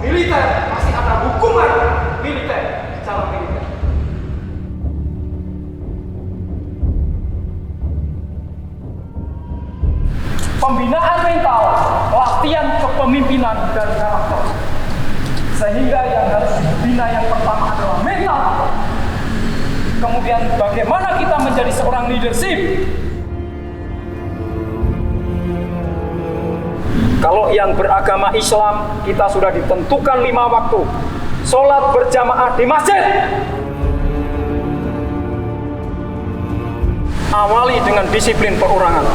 militer pasti ada hukuman militer secara militer. Pembinaan mental, latihan kepemimpinan dan karakter. Sehingga yang harus dibina yang pertama adalah mental. Kemudian bagaimana kita menjadi seorang leadership? Kalau yang beragama Islam, kita sudah ditentukan 5 waktu. Sholat berjamaah di masjid. Awali dengan disiplin perorangan.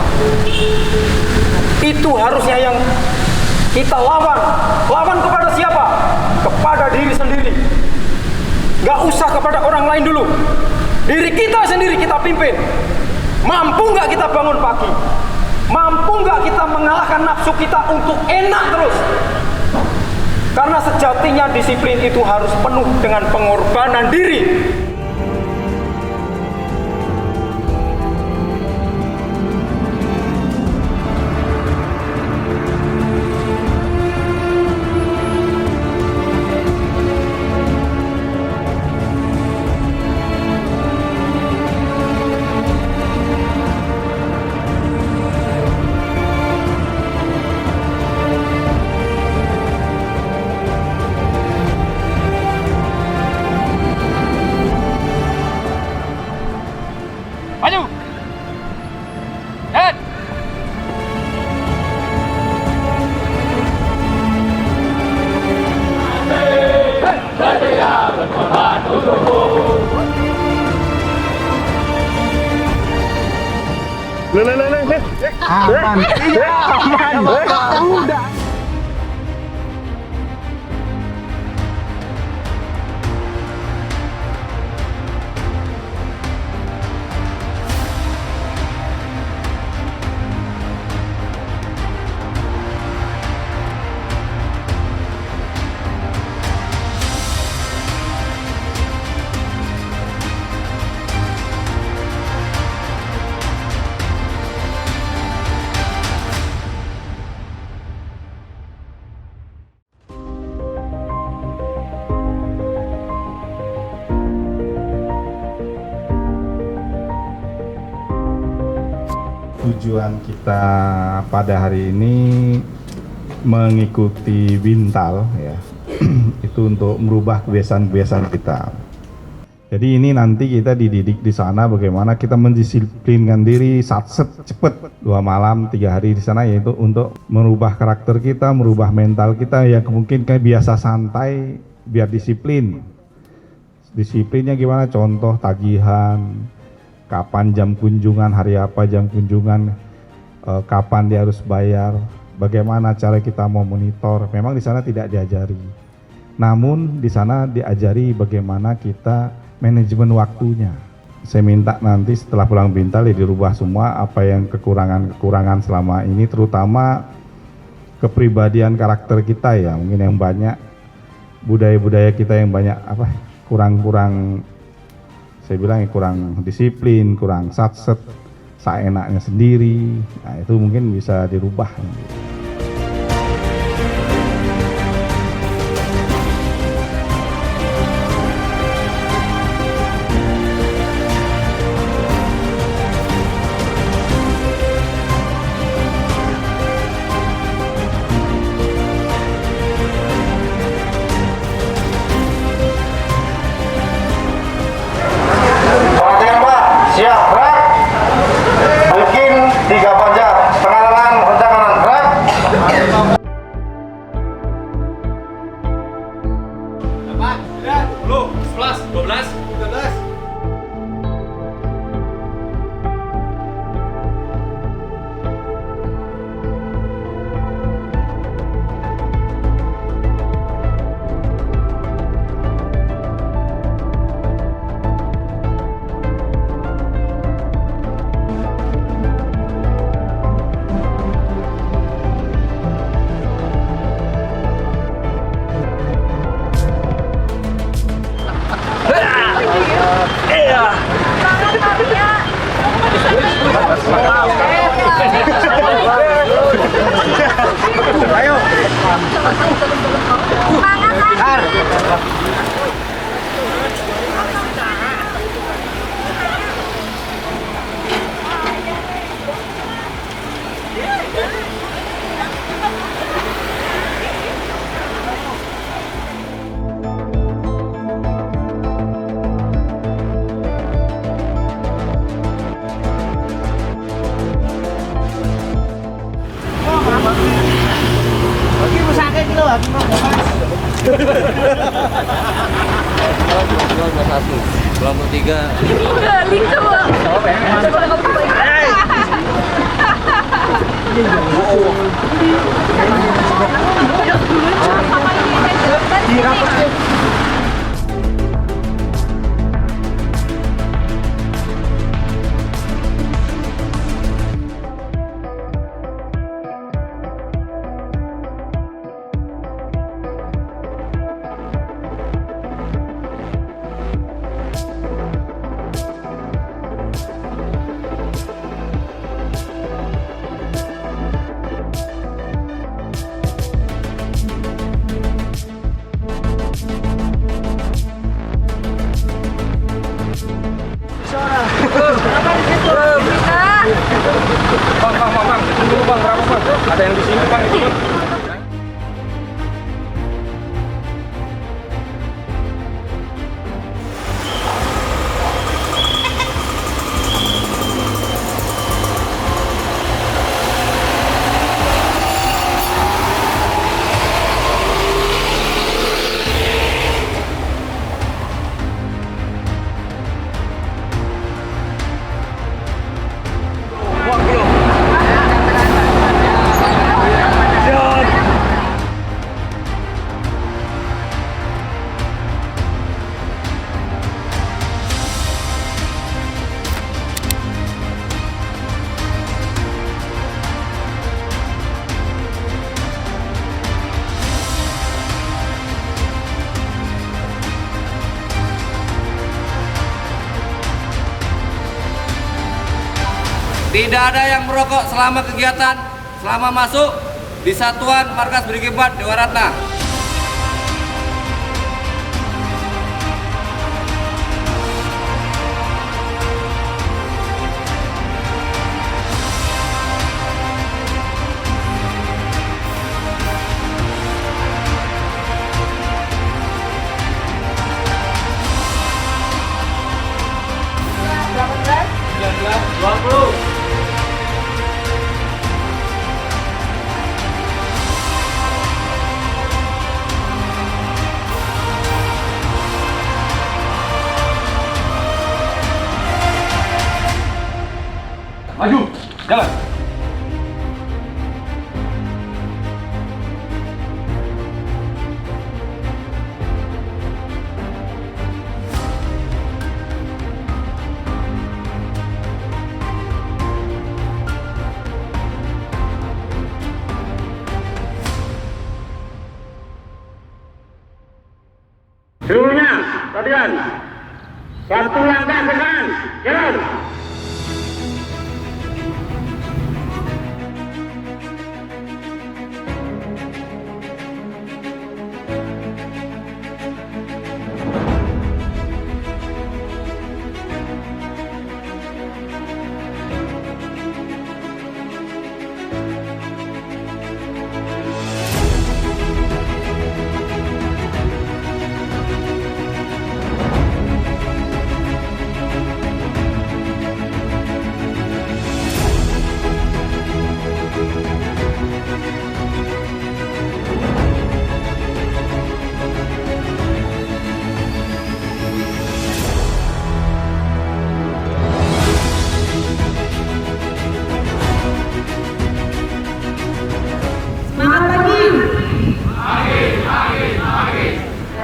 Itu harusnya yang kita lawan. Lawan kepada siapa? Kepada diri sendiri. Gak usah kepada orang lain dulu. Diri kita sendiri kita pimpin. Mampu gak kita bangun pagi? Mampu gak kita mengalahkan nafsu kita untuk enak terus? Karena sejatinya disiplin itu harus penuh dengan pengorbanan diri. Maju! Head! Aman. Iya, aman. Tujuan kita pada hari ini mengikuti Bintal ya, itu untuk merubah kebiasaan-kebiasaan kita. Jadi ini nanti kita dididik di sana bagaimana kita mendisiplinkan diri satset cepet 2 malam 3 hari di sana, yaitu untuk merubah karakter kita, merubah mental kita yang mungkin kayak biasa santai biar disiplin. Disiplinnya gimana? Contoh tagihan. Kapan jam kunjungan, hari apa jam kunjungan, kapan dia harus bayar, bagaimana cara kita mau monitor. Memang di sana tidak diajari. Namun di sana diajari bagaimana kita manajemen waktunya. Saya minta nanti setelah pulang Bintal ya dirubah semua apa yang kekurangan-kekurangan selama ini, terutama kepribadian karakter kita ya. Mungkin yang banyak budaya-budaya kita yang banyak kurang saya bilang kurang disiplin, kurang satset, seenaknya sendiri. Nah, itu mungkin bisa dirubah. Siap, gerak. Bikin 3 panjat. Tengah kanan, rencang kanan, gerak. 8, 9, 10, 11, 12, 13. Ayo. Bang, tunggu bang, berapa bang? Ada yang di sini bang, itu bang. Tidak ada yang merokok selama kegiatan, selama masuk di Satuan Markas Brigifat Dewa Ratna. Maju, jalan. Seluruhnya, latihan. Satu langkah ke kanan, jalan.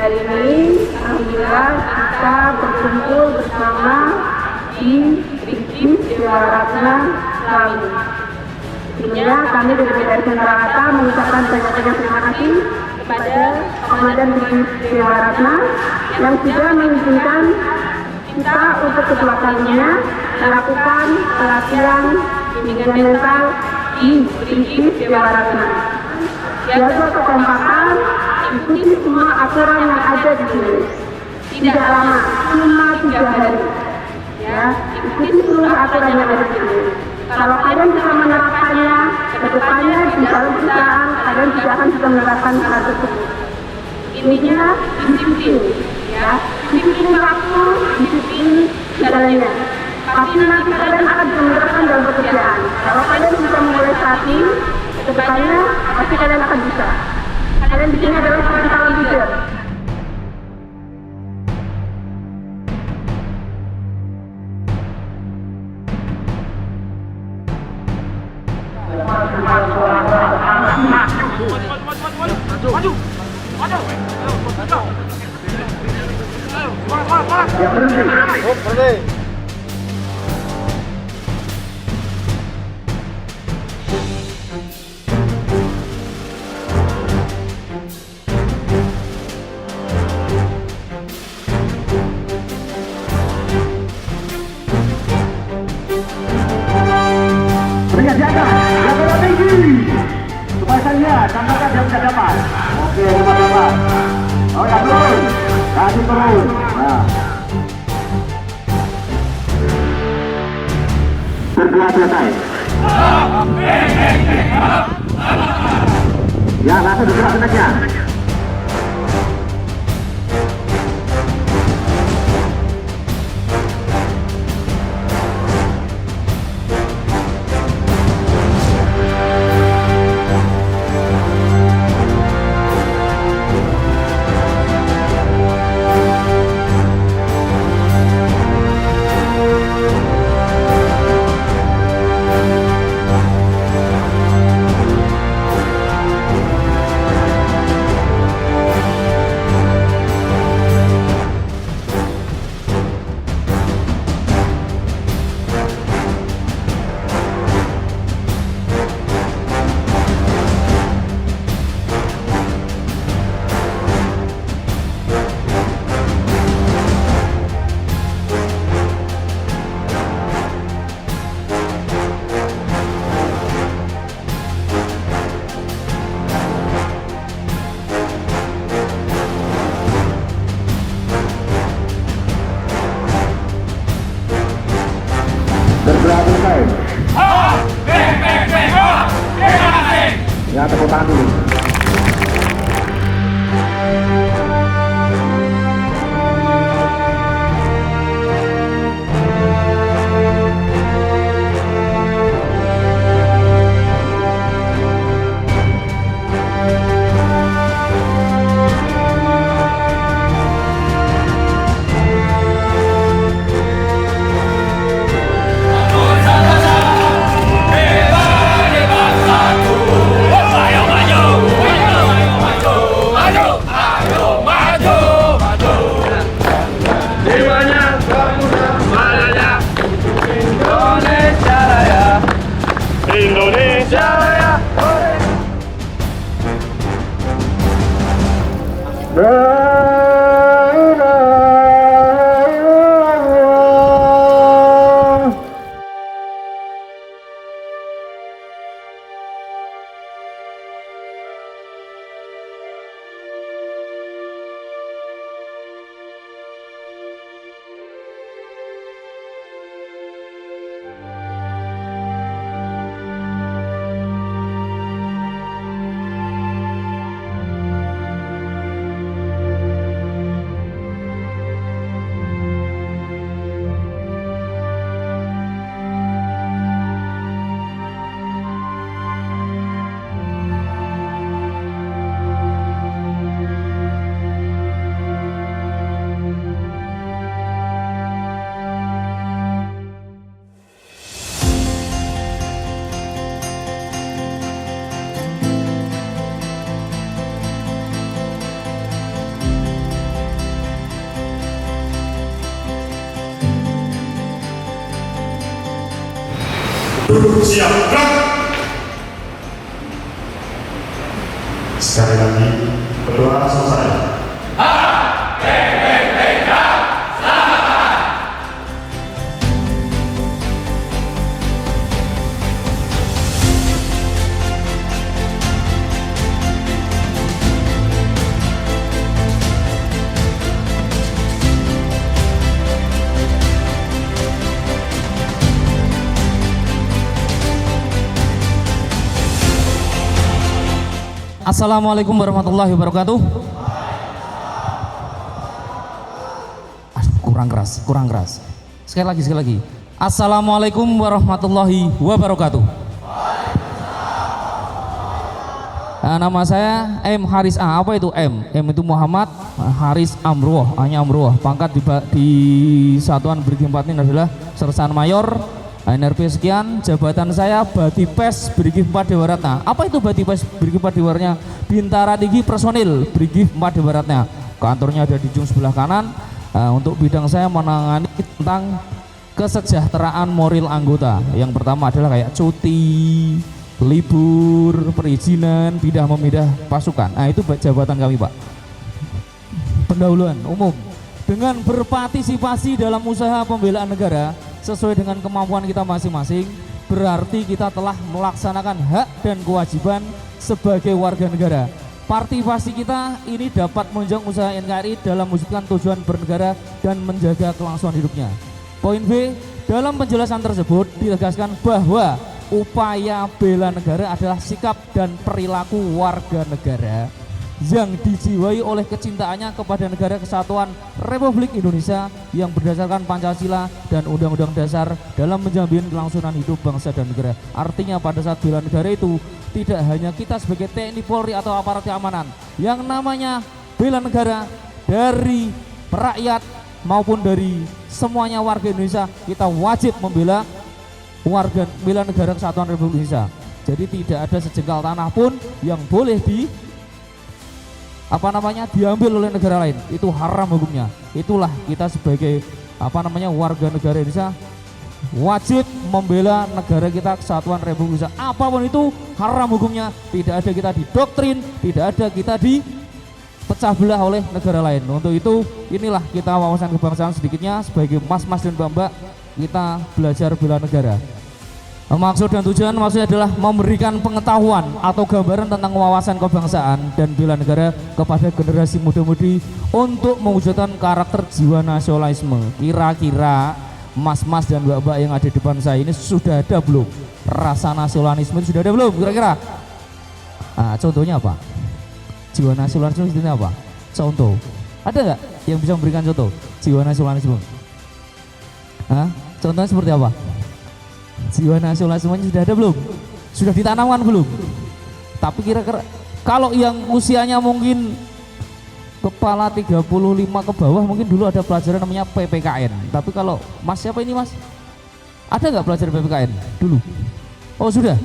Hari ini alhamdulillah kita berkumpul bersama di Brigif Dewa Ratna Selawi. Sebelumnya kami dari BDRC Jakarta mengucapkan banyak-banyak terima kasih kepada Komandan Brigif Dewa Ratna yang sudah mengizinkan kita untuk kedua kalinya melakukan pelatihan bimbingan mental di Brigif Dewa Ratna. Jaga kekompakan, ikuti semua aturan yang ada di sini. Tidak lama, cuma 3 hari. Ya, ikuti seluruh aturan yang ada di sini. Kalau kalian bisa menerapkannya, kedepannya di dalam perusahaan kalian tidak akan bisa menerapkan hal tersebut. Intinya disiplin, ya, disiplin waktu, disiplin segalanya. Pasti nanti kalian akan bisa menerapkan dalam pekerjaan. Kalau kalian bisa memulai saat ini, kedepannya pasti kalian akan bisa. Kalian bikinnya adalah seperti kalem tidur. Jaga tinggi supaya saya lihat tangkapan dia bisa dapat. Oke, teman-teman. Oh ya, turun. Kasih turun. Nah. Bergerak selesai. Ya, langsung bergerak senaknya. Bergerak selesai. Ya, tepuk tangan dulu. Siap, gerak. Sekali lagi, berdoa selesai. Assalamualaikum warahmatullahi wabarakatuh. Kurang keras. Sekali lagi. Assalamualaikum warahmatullahi wabarakatuh. Nama saya M Haris A. Apa itu M? M itu Muhammad Haris Amruh, hanya Amruh. Pangkat di Satuan Brigif 4 ini adalah Sersan Mayor. NRP sekian. Jabatan saya Batipes Brigif 4 Dewa Ratna. Apa itu Batipes Brigif 4 Dewa Ratna? Bintara Tinggi Personil Brigif 4 Dewa Ratna. Kantornya ada di ujung sebelah kanan. Untuk bidang saya menangani tentang kesejahteraan moral anggota. Yang pertama adalah kayak cuti, libur, perizinan, pindah memindah pasukan. Itu jabatan kami, Pak. Pendahuluan umum dengan berpartisipasi dalam usaha pembelaan negara sesuai dengan kemampuan kita masing-masing, berarti kita telah melaksanakan hak dan kewajiban sebagai warga negara. Partisipasi kita ini dapat menunjang usaha NKRI dalam mewujudkan tujuan bernegara dan menjaga kelangsungan hidupnya. Poin B, dalam penjelasan tersebut ditegaskan bahwa upaya bela negara adalah sikap dan perilaku warga negara yang dijiwai oleh kecintaannya kepada negara kesatuan Republik Indonesia yang berdasarkan Pancasila dan Undang-Undang Dasar dalam menjamin kelangsungan hidup bangsa dan negara. Artinya pada saat bela negara itu tidak hanya kita sebagai TNI Polri atau aparat keamanan, yang namanya bela negara dari rakyat maupun dari semuanya warga Indonesia, kita wajib membela negara kesatuan Republik Indonesia. Jadi tidak ada sejengkal tanah pun yang boleh diambil oleh negara lain. Itu haram hukumnya. Itulah kita sebagai warga negara Indonesia wajib membela negara kita kesatuan Republik Indonesia. Apapun itu haram hukumnya. Tidak ada kita didoktrin, tidak ada kita dipecah belah oleh negara lain. Untuk itu inilah kita wawasan kebangsaan sedikitnya sebagai mas-mas dan mbak-mbak kita belajar bela negara. Maksud dan tujuan maksudnya adalah memberikan pengetahuan atau gambaran tentang wawasan kebangsaan dan bela negara kepada generasi muda-mudi untuk mewujudkan karakter jiwa nasionalisme. Kira-kira mas-mas dan mbak-mbak yang ada di depan saya ini sudah ada belum? Rasa nasionalisme sudah ada belum kira-kira? Contohnya apa? Jiwa nasionalisme itu apa? Contoh. Ada nggak yang bisa memberikan contoh jiwa nasionalisme? Contohnya seperti apa? Jiwa nasionalisme sudah ada belum? Sudah ditanamkan belum? Tapi kira-kira kalau yang usianya mungkin kepala 35 ke bawah mungkin dulu ada pelajaran namanya PPKN. Tapi kalau mas siapa ini mas? Ada nggak pelajaran PPKN dulu? Oh sudah.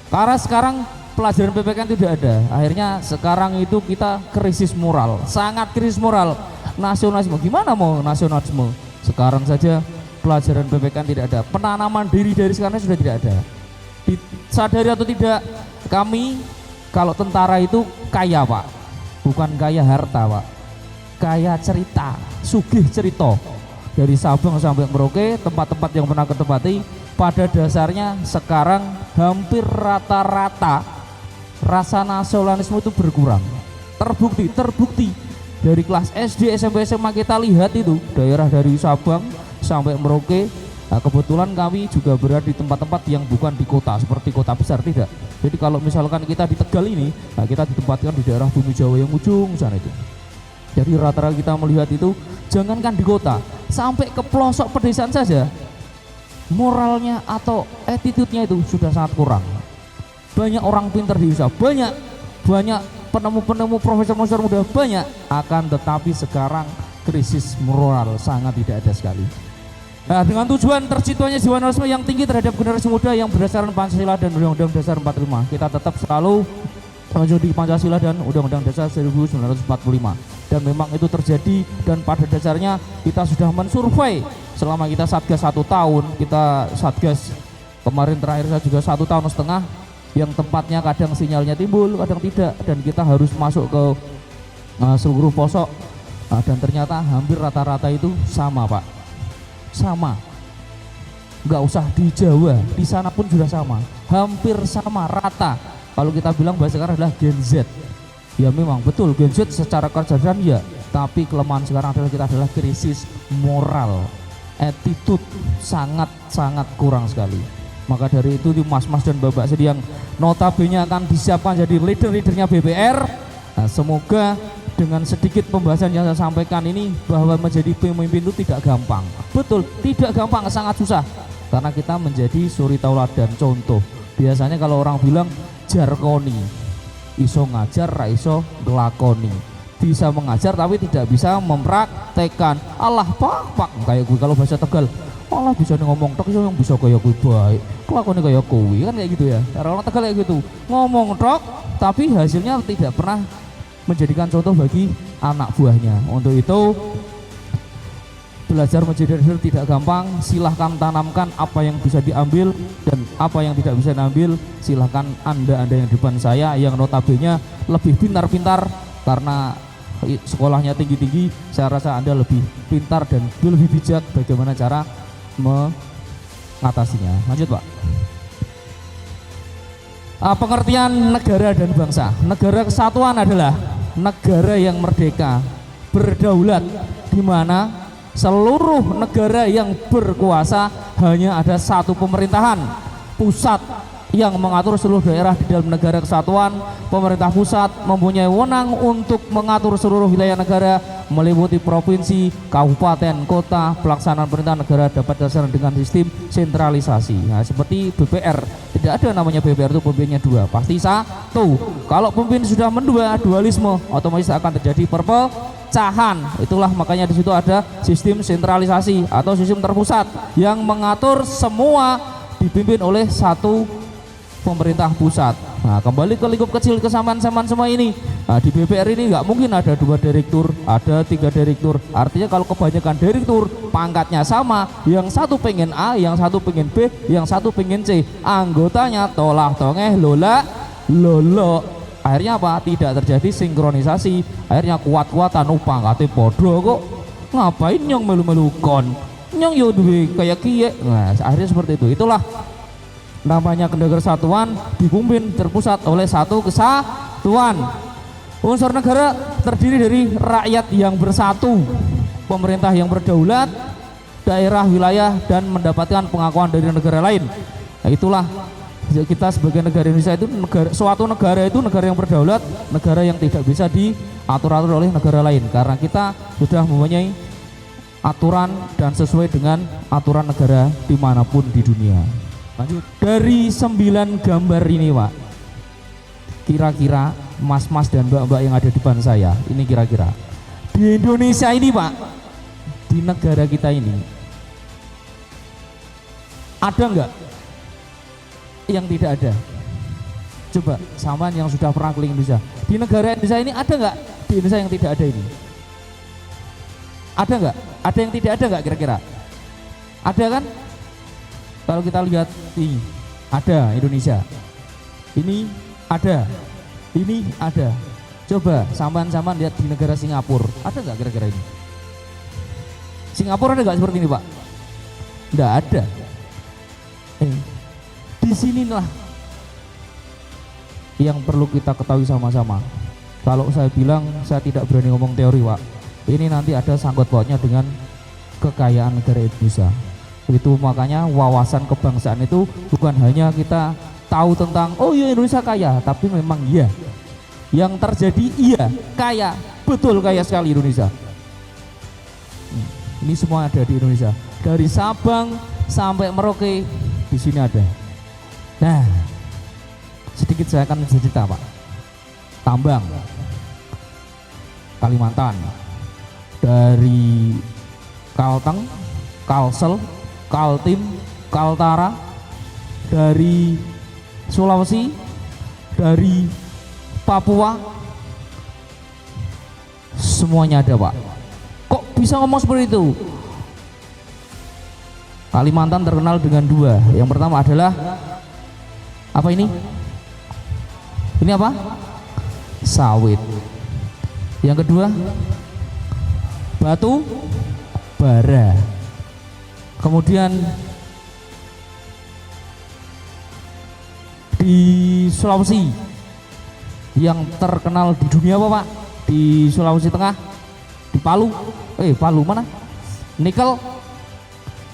Karena sekarang pelajaran PPKN tidak ada. Akhirnya sekarang itu kita krisis moral, sangat krisis moral. Nasionalisme, gimana mau nasionalisme? Sekarang saja pelajaran PPKN tidak ada, penanaman diri dari sekarang sudah tidak ada. Disadari atau tidak, kami kalau tentara itu kaya Pak, bukan kaya harta Pak, kaya cerita, sugih cerita. Dari Sabang sampai Merauke, tempat-tempat yang pernah ketempati, pada dasarnya sekarang hampir rata-rata rasa nasionalisme itu berkurang. Terbukti dari kelas SD, SMP, SMA kita lihat itu daerah dari Sabang sampai Merauke. Kebetulan kami juga berada di tempat-tempat yang bukan di kota seperti kota besar, tidak. Jadi kalau misalkan kita di Tegal ini, kita ditempatkan di daerah Bumi Jawa yang ujung sana itu. Jadi rata-rata kita melihat itu, jangankan di kota, sampai ke pelosok pedesaan saja, moralnya atau attitude-nya itu sudah sangat kurang. Banyak orang pintar di Indonesia, banyak penemu-penemu profesor-profesor muda banyak, akan tetapi sekarang krisis moral sangat tidak ada sekali. Dengan tujuan terciptanya jiwa nasionalisme yang tinggi terhadap generasi muda yang berdasarkan Pancasila dan Undang-Undang Dasar 45, kita tetap selalu menjunjung Pancasila dan Undang-Undang Dasar 1945. Dan memang itu terjadi, dan pada dasarnya kita sudah mensurvei selama kita Satgas 1 tahun, kita Satgas kemarin terakhir saya juga 1,5 tahun, yang tempatnya kadang sinyalnya timbul, kadang tidak, dan kita harus masuk ke seluruh pelosok. Dan ternyata hampir rata-rata itu sama Pak, sama, nggak usah di Jawa, di sana pun sudah sama, hampir sama, rata. Kalau kita bilang bahasa sekarang adalah Gen Z, ya memang betul Gen Z secara kesadaran ya, tapi kelemahan sekarang adalah krisis moral, attitude sangat kurang sekali. Maka dari itu di mas-mas dan babak sedih yang notabene akan disiapkan jadi leader-leadernya BPR, semoga dengan sedikit pembahasan yang saya sampaikan ini bahwa menjadi pemimpin itu tidak gampang. Betul, tidak gampang, sangat susah. Karena kita menjadi suri tauladan, contoh. Biasanya kalau orang bilang jargoni, iso ngajar ra iso nglakoni. Bisa mengajar tapi tidak bisa mempraktekkan. Allah pak kayak gue kalau bahasa Tegal. Allah bisa ngomong tok yang bisa kayak gue baik. Kelakuannya kayak gue kan kayak gitu ya. Cara orang Tegal kayak gitu. Ngomong tok tapi hasilnya tidak pernah menjadikan contoh bagi anak buahnya. Untuk itu belajar menjadi leader tidak gampang. Silahkan tanamkan apa yang bisa diambil dan apa yang tidak bisa diambil. Silahkan anda yang di depan saya yang notabene lebih pintar-pintar karena sekolahnya tinggi-tinggi, saya rasa anda lebih pintar dan lebih bijak bagaimana cara mengatasinya. Lanjut Pak. Pengertian negara dan bangsa. Negara kesatuan adalah negara yang merdeka, berdaulat, di mana seluruh negara yang berkuasa hanya ada satu pemerintahan pusat yang mengatur seluruh daerah di dalam negara kesatuan. Pemerintah pusat mempunyai wewenang untuk mengatur seluruh wilayah negara meliputi provinsi, kabupaten, kota. Pelaksanaan pemerintahan negara dapat dilaksanakan dengan sistem sentralisasi. Nah, seperti BPR, tidak ada namanya BPR itu pemimpinnya dua, pasti satu. Kalau pemimpin sudah mendua, dualisme, otomatis akan terjadi perpecahan. Itulah makanya di situ ada sistem sentralisasi atau sistem terpusat yang mengatur semua dipimpin oleh satu pemerintah pusat. Nah, kembali ke lingkup kecil kesamaan-samaan semua ini. Nah, di BPR ini nggak mungkin ada 2 direktur, ada 3 direktur. Artinya kalau kebanyakan direktur pangkatnya sama, yang satu pengen A, yang satu pengen B, yang satu pengen C. Anggotanya tolah tongeh lola lolo. Akhirnya apa? Tidak terjadi sinkronisasi. Akhirnya kuat-kuatan pangkatnya podo kok. Ngapain nyong melu-melu kon? Nyong yo duwe kayak kiye. Nah, akhirnya seperti itu. Itulah namanya negara kesatuan dipimpin terpusat oleh satu kesatuan. Unsur negara terdiri dari rakyat yang bersatu, pemerintah yang berdaulat, daerah, wilayah, dan mendapatkan pengakuan dari negara lain. Nah, itulah kita sebagai negara Indonesia itu suatu negara itu negara yang berdaulat, negara yang tidak bisa diatur-atur oleh negara lain karena kita sudah mempunyai aturan dan sesuai dengan aturan negara dimanapun di dunia. Lanjut. Dari 9 gambar ini Pak, kira-kira mas-mas dan mbak-mbak yang ada di depan saya ini kira-kira di Indonesia ini Pak, di negara kita ini ada nggak yang tidak ada? Coba sampean yang sudah pernah keliling Indonesia, di negara Indonesia ini ada nggak di Indonesia yang tidak ada ini? Ada nggak? Ada yang tidak ada nggak kira-kira? Ada kan? Kalau kita lihat ini ada Indonesia, ini ada, ini ada. Coba sampan-sampan lihat di negara Singapura, ada nggak kira-kira ini? Singapura ada nggak seperti ini Pak? Nggak ada. Di sinilah yang perlu kita ketahui sama-sama. Kalau saya bilang saya tidak berani ngomong teori Pak, ini nanti ada sangkut pautnya dengan kekayaan negara Indonesia. Itu makanya wawasan kebangsaan itu bukan hanya kita tahu tentang oh iya Indonesia kaya, tapi memang iya yang terjadi iya kaya, betul kaya sekali Indonesia. Ini semua ada di Indonesia, dari Sabang sampai Merauke di sini ada. Nah, sedikit saya akan cerita Pak. Tambang Kalimantan, dari Kalteng, Kalsel, Kaltim, Kaltara, dari Sulawesi, dari Papua, semuanya ada Pak. Kok bisa ngomong seperti itu? Kalimantan terkenal dengan 2. Yang pertama adalah apa ini? Ini apa? Sawit. Yang kedua batu bara. Kemudian di Sulawesi yang terkenal di dunia apa Pak? Di Sulawesi Tengah, di Palu. Palu mana? Nikel.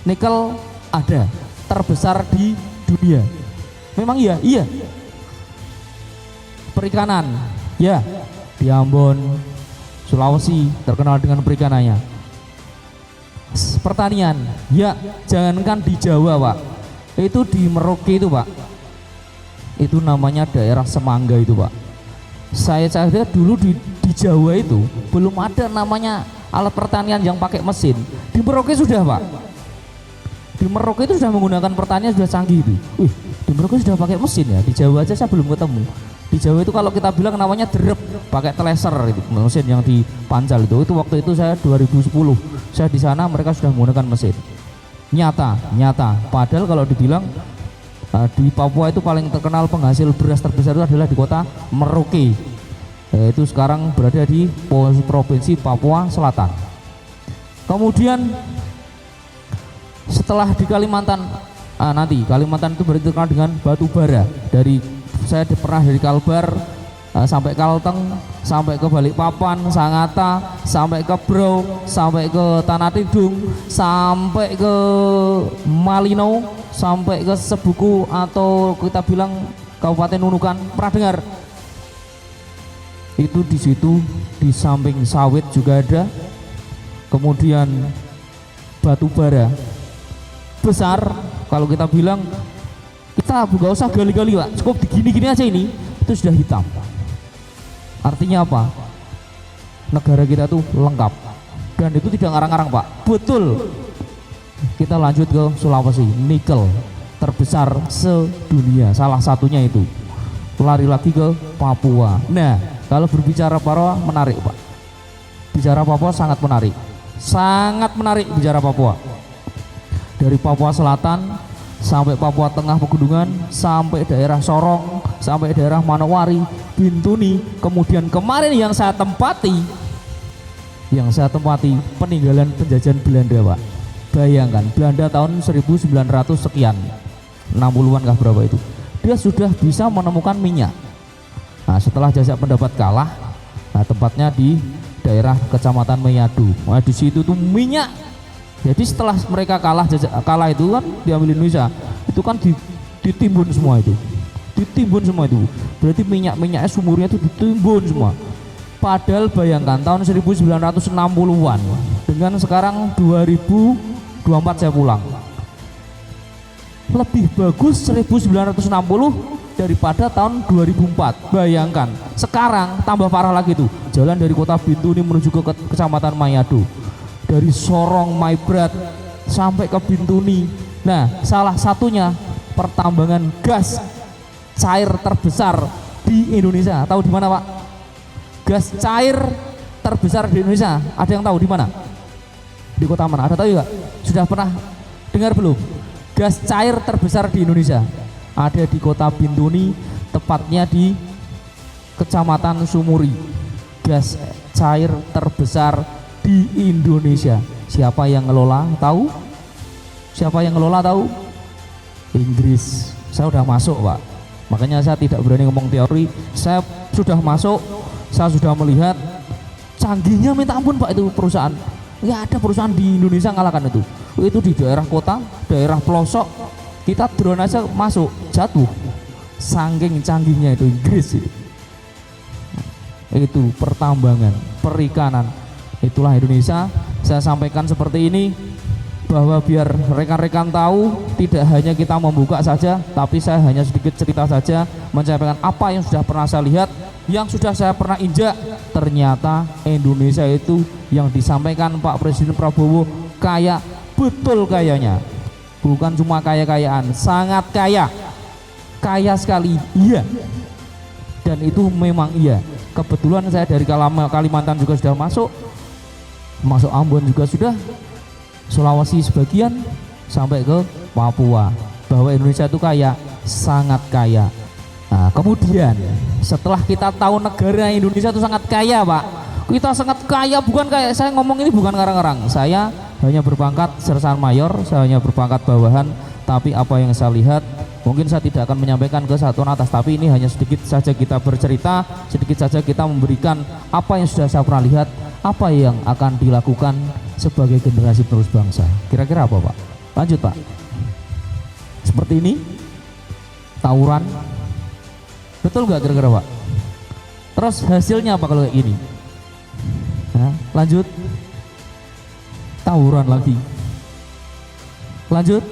Nikel ada, terbesar di dunia. Memang iya, iya. Perikanan, ya, di Ambon, Sulawesi terkenal dengan perikanannya. Pertanian, ya, jangankan di Jawa Pak, itu di Merauke itu Pak, itu namanya daerah Semangga itu Pak. Saya lihat dulu di Jawa itu belum ada namanya alat pertanian yang pakai mesin. Di Merauke sudah, Pak. Di Merauke itu sudah menggunakan pertanian, sudah canggih itu. Wih, di Merauke sudah pakai mesin ya. Di Jawa aja saya belum ketemu. Di Jawa itu kalau kita bilang namanya derep, pakai teleser itu, mesin yang dipancal itu. Itu waktu itu saya 2010. Saya di sana, mereka sudah menggunakan mesin. Nyata. Padahal kalau dibilang di Papua itu paling terkenal penghasil beras terbesar itu adalah di kota Merauke. Itu sekarang berada di provinsi Papua Selatan. Kemudian setelah di Kalimantan, Kalimantan itu berarti terkenal dengan batu bara. Saya pernah dari Kalbar sampai Kalteng, sampai ke Balikpapan, Sangatta, sampai ke Brau, sampai ke Tanah Tidung, sampai ke Malino, sampai ke Sebuku atau kita bilang Kabupaten Nunukan. Pernah dengar? Itu di situ di samping sawit juga ada. Kemudian batu bara besar, kalau kita bilang kita nggak usah gali-gali, Pak, cukup digini-gini aja ini itu sudah hitam. Artinya apa? Negara kita tuh lengkap dan itu tidak ngarang-ngarang, Pak. Betul. Kita lanjut ke Sulawesi, nikel terbesar sedunia, salah satunya itu. Lari lagi ke Papua. Nah, kalau berbicara Papua menarik, Pak. Bicara Papua sangat menarik. Sangat menarik bicara Papua. Dari Papua Selatan sampai Papua Tengah pegunungan, sampai daerah Sorong, sampai daerah Manowari, Bintuni, kemudian kemarin yang saya tempati peninggalan penjajahan Belanda, Pak. Bayangkan, Belanda tahun 1900 sekian, 60-an kah berapa itu, dia sudah bisa menemukan minyak. Nah, setelah jajak pendapat kalah, tempatnya di daerah Kecamatan Meyadu. Nah, di situ tuh minyak. Jadi setelah mereka kalah itu kan diambil Indonesia, itu kan ditimbun semua itu, berarti minyak-minyaknya sumurnya itu ditimbun semua. Padahal bayangkan tahun 1960-an dengan sekarang 2024 saya pulang, lebih bagus 1960 daripada tahun 2004. Bayangkan sekarang tambah parah lagi tuh, jalan dari kota Bintuni menuju ke Kecamatan Mayado, dari Sorong, Maibrat sampai ke Bintuni. Nah, salah satunya pertambangan gas cair terbesar di Indonesia. Tahu di mana, Pak? Gas cair terbesar di Indonesia. Ada yang tahu di mana? Di kota mana? Ada tahu juga? Sudah pernah dengar belum? Gas cair terbesar di Indonesia ada di kota Bintuni, tepatnya di Kecamatan Sumuri. Gas cair terbesar di Indonesia. Siapa yang ngelola? Tahu? Siapa yang ngelola tahu? Inggris. Saya sudah masuk, Pak. Makanya saya tidak berani ngomong teori. Saya sudah masuk, saya sudah melihat canggihnya minta ampun, Pak, itu perusahaan. Ya ada perusahaan di Indonesia ngalahkan itu. Itu di daerah kota, daerah pelosok, kita drone aja masuk, jatuh. Saking canggihnya itu Inggris itu. Itu pertambangan, perikanan. Itulah Indonesia. Saya sampaikan seperti ini bahwa biar rekan-rekan tahu, tidak hanya kita membuka saja, tapi saya hanya sedikit cerita saja, menyampaikan apa yang sudah pernah saya lihat, yang sudah saya pernah injak. Ternyata Indonesia itu yang disampaikan Pak Presiden Prabowo kaya, betul kayanya. Bukan cuma kaya-kayaan, sangat kaya. Kaya sekali, iya. Dan itu memang iya. Kebetulan saya dari Kalimantan juga sudah masuk Ambon juga sudah, Sulawesi sebagian, sampai ke Papua. Bahwa Indonesia itu kaya, sangat kaya. Nah, kemudian setelah kita tahu negara Indonesia itu sangat kaya, Pak, kita sangat kaya, bukan kayak saya ngomong ini bukan ngarang-ngarang. Saya hanya berpangkat sersan mayor, saya hanya berpangkat bawahan, tapi apa yang saya lihat, mungkin saya tidak akan menyampaikan ke satuan atas, tapi ini hanya sedikit saja kita bercerita, sedikit saja kita memberikan apa yang sudah saya pernah lihat, apa yang akan dilakukan sebagai generasi penerus bangsa. Kira-kira apa, Pak? Lanjut, Pak. Seperti ini, tawuran, betul nggak kira-kira, Pak? Terus hasilnya apa kalau kayak gini? Nah, lanjut, tawuran lagi. Lanjut,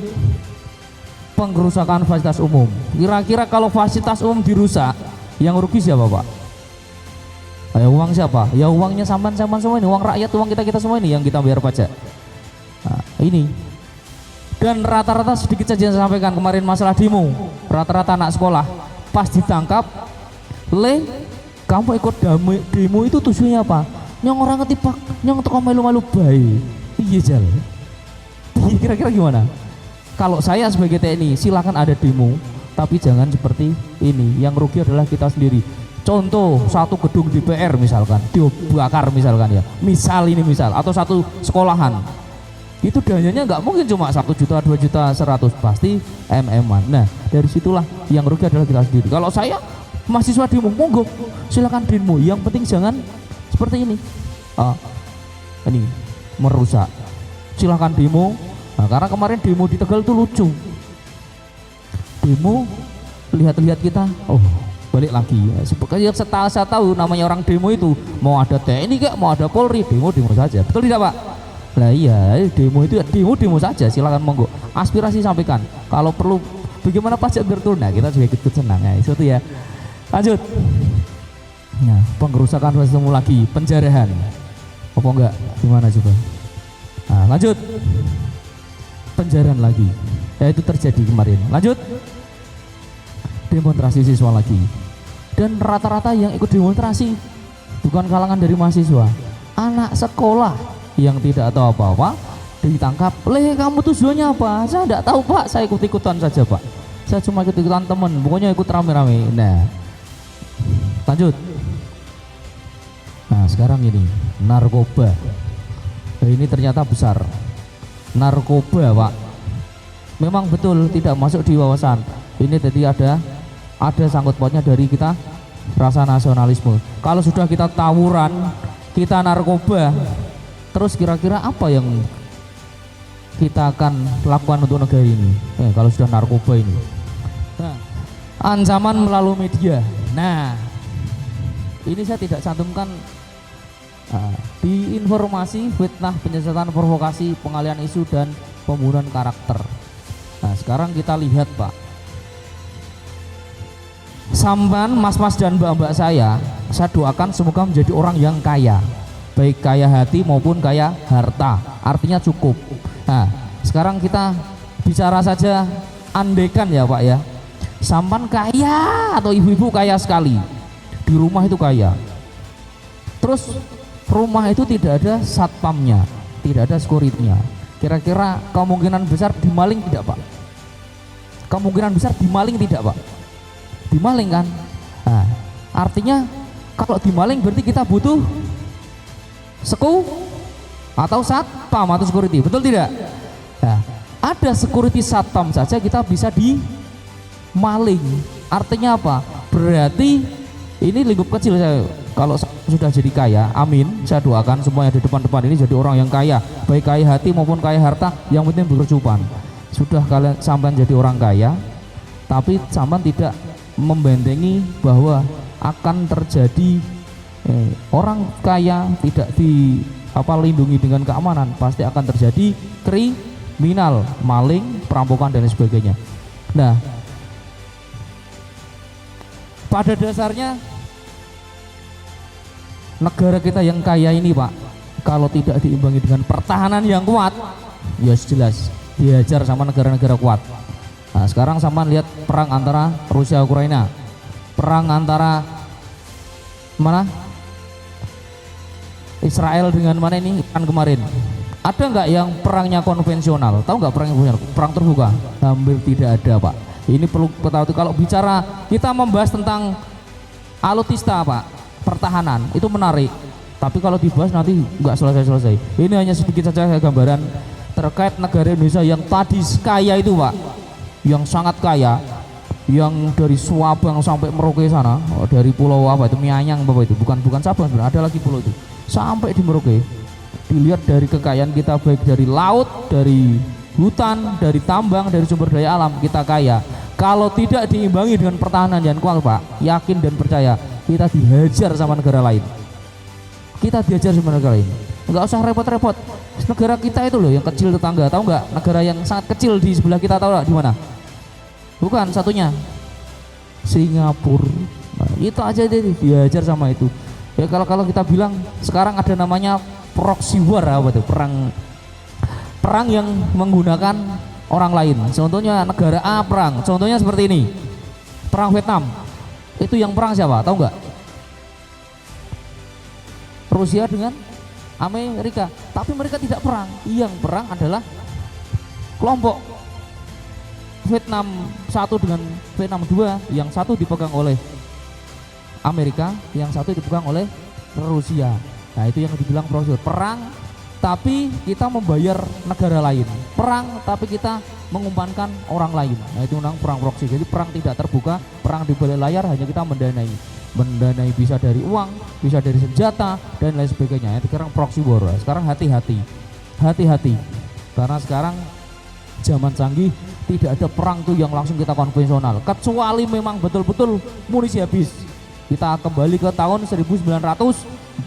pengrusakan fasilitas umum. Kira-kira kalau fasilitas umum dirusak, yang rugi siapa, Pak? Ya uang siapa? Ya uangnya sampan-sampan semua ini, uang rakyat, uang kita semua ini yang kita bayar pajak. Nah, ini. Dan rata-rata sedikit saja yang saya sampaikan kemarin masalah demo. Rata-rata anak sekolah pas ditangkap, kamu ikut demo itu tujuannya apa? Nyong orang ketipak, nyong toko malu-malu bayi. Iya jal. Kira-kira gimana? Kalau saya sebagai TNI silakan ada demo, tapi jangan seperti ini. Yang rugi adalah kita sendiri. Contoh satu gedung DPR misalkan dibakar misalkan ya, misal atau satu sekolahan itu dananya nggak mungkin cuma 1 juta 2 juta 100, pasti MM-an. Nah dari situlah yang rugi adalah kita sendiri. Kalau saya mahasiswa demo, monggo silakan demo, yang penting jangan seperti ini. Ini merusak, silakan demo. Nah, karena kemarin demo di Tegal itu lucu, demo lihat-lihat kita, balik lagi. Sebenarnya saya tahu namanya orang demo itu mau ada TNI kek, mau ada Polri, demo saja. Betul tidak Pak? Lah iya, demo itu demo saja, silakan monggo. Aspirasi sampaikan. Kalau perlu bagaimana pajak biar turun, nah kita juga ikut senang ya. Itu ya. Lanjut. Nah, pengerusakan ketemu lagi, penjarahan. Apa enggak? Gimana coba? Nah, lanjut. Penjarahan lagi. Ya itu terjadi kemarin. Lanjut. Demonstrasi siswa lagi. Dan rata-rata yang ikut demonstrasi bukan kalangan dari mahasiswa, anak sekolah yang tidak tahu apa-apa ditangkap. Kamu tujuannya apa? Saya tidak tahu Pak, saya ikut-ikutan saja Pak, saya cuma ikut-ikutan teman, pokoknya ikut rame-rame. Nah lanjut. Nah sekarang ini narkoba. Ini ternyata besar. Narkoba Pak, memang betul tidak masuk di wawasan. Ini tadi ada sangkut pautnya dari kita rasa nasionalisme. Kalau sudah kita tawuran, kita narkoba, terus kira-kira apa yang kita akan lakukan untuk negara ini? Kalau sudah narkoba ini. Nah, ancaman melalui media. Nah, ini saya tidak cantumkan di informasi, fitnah, penyesatan, provokasi, pengalihan isu dan pembunuhan karakter. Nah, sekarang kita lihat Pak. Sampan mas-mas dan mbak-mbak saya doakan semoga menjadi orang yang kaya, baik kaya hati maupun kaya harta, artinya cukup. Nah sekarang kita bicara saja, andekan ya Pak ya, sampan kaya atau ibu-ibu kaya sekali, di rumah itu kaya, terus rumah itu tidak ada satpamnya, tidak ada sekuritinya, kira-kira kemungkinan besar dimaling tidak Pak? Kemungkinan besar dimaling tidak Pak? Dimaling kan? Nah, artinya kalau dimaling berarti kita butuh atau satpam atau security, betul tidak? Nah, ada security satpam saja kita bisa dimaling. Artinya apa? Berarti ini lingkup kecil. Saya kalau sudah jadi kaya, amin, saya doakan semua yang di depan-depan ini jadi orang yang kaya, baik kaya hati maupun kaya harta, yang penting berkecukupan. Sudah kalian sampai jadi orang kaya, tapi sampai tidak membentengi bahwa akan terjadi orang kaya tidak lindungi dengan keamanan, pasti akan terjadi kriminal, maling, perampokan dan sebagainya. Nah, pada dasarnya negara kita yang kaya ini Pak, kalau tidak diimbangi dengan pertahanan yang kuat, ya jelas dihajar sama negara-negara kuat. Nah sekarang sama lihat perang antara Rusia Ukraina, perang antara mana Israel dengan mana ini Iran kemarin. Ada nggak yang perangnya konvensional? Tahu nggak perang konvensional? Perang terbuka? Hampir tidak ada Pak. Ini perlu ketahui. Kalau bicara kita membahas tentang alutista Pak, pertahanan itu menarik. Tapi kalau dibahas nanti nggak selesai-selesai. Ini hanya sedikit saja gambaran terkait negara Indonesia yang tadi kaya itu Pak, yang sangat kaya, yang dari Sabang sampai Merauke sana, dari pulau apa itu Mianyang apa itu, bukan Sabang sebenarnya, ada lagi pulau itu sampai di Merauke. Dilihat dari kekayaan kita, baik dari laut, dari hutan, dari tambang, dari sumber daya alam, kita kaya. Kalau tidak diimbangi dengan pertahanan yang kuat Pak, yakin dan percaya kita dihajar sama negara lain. Kita dihajar sama negara lain. Nggak usah repot-repot. Negara kita itu loh yang kecil tetangga, tahu nggak? Negara yang sangat kecil di sebelah kita, tahu nggak di mana? Bukan satunya Singapura. Nah, itu aja deh dihajar sama itu. Ya kalau kita bilang sekarang ada namanya proxy war, apa itu? Perang yang menggunakan orang lain. Contohnya negara A perang. Contohnya seperti ini. Perang Vietnam. Itu yang perang siapa? Tahu nggak? Rusia dengan Amerika. Tapi mereka tidak perang. Yang perang adalah kelompok Vietnam 1 dengan Vietnam 2, yang satu dipegang oleh Amerika, yang satu dipegang oleh Rusia. Nah, itu yang dibilang proxy war. Perang tapi kita membayar negara lain. Perang tapi kita mengumpankan orang lain. Nah, itu namanya perang proxy. Jadi perang tidak terbuka, perang di balik layar, hanya kita mendanai bisa dari uang, bisa dari senjata dan lain sebagainya. Itu sekarang proxy war. Sekarang hati-hati. Karena sekarang zaman canggih, tidak ada perang tuh yang langsung kita konvensional, kecuali memang betul-betul munisi habis. Kita kembali ke tahun 1945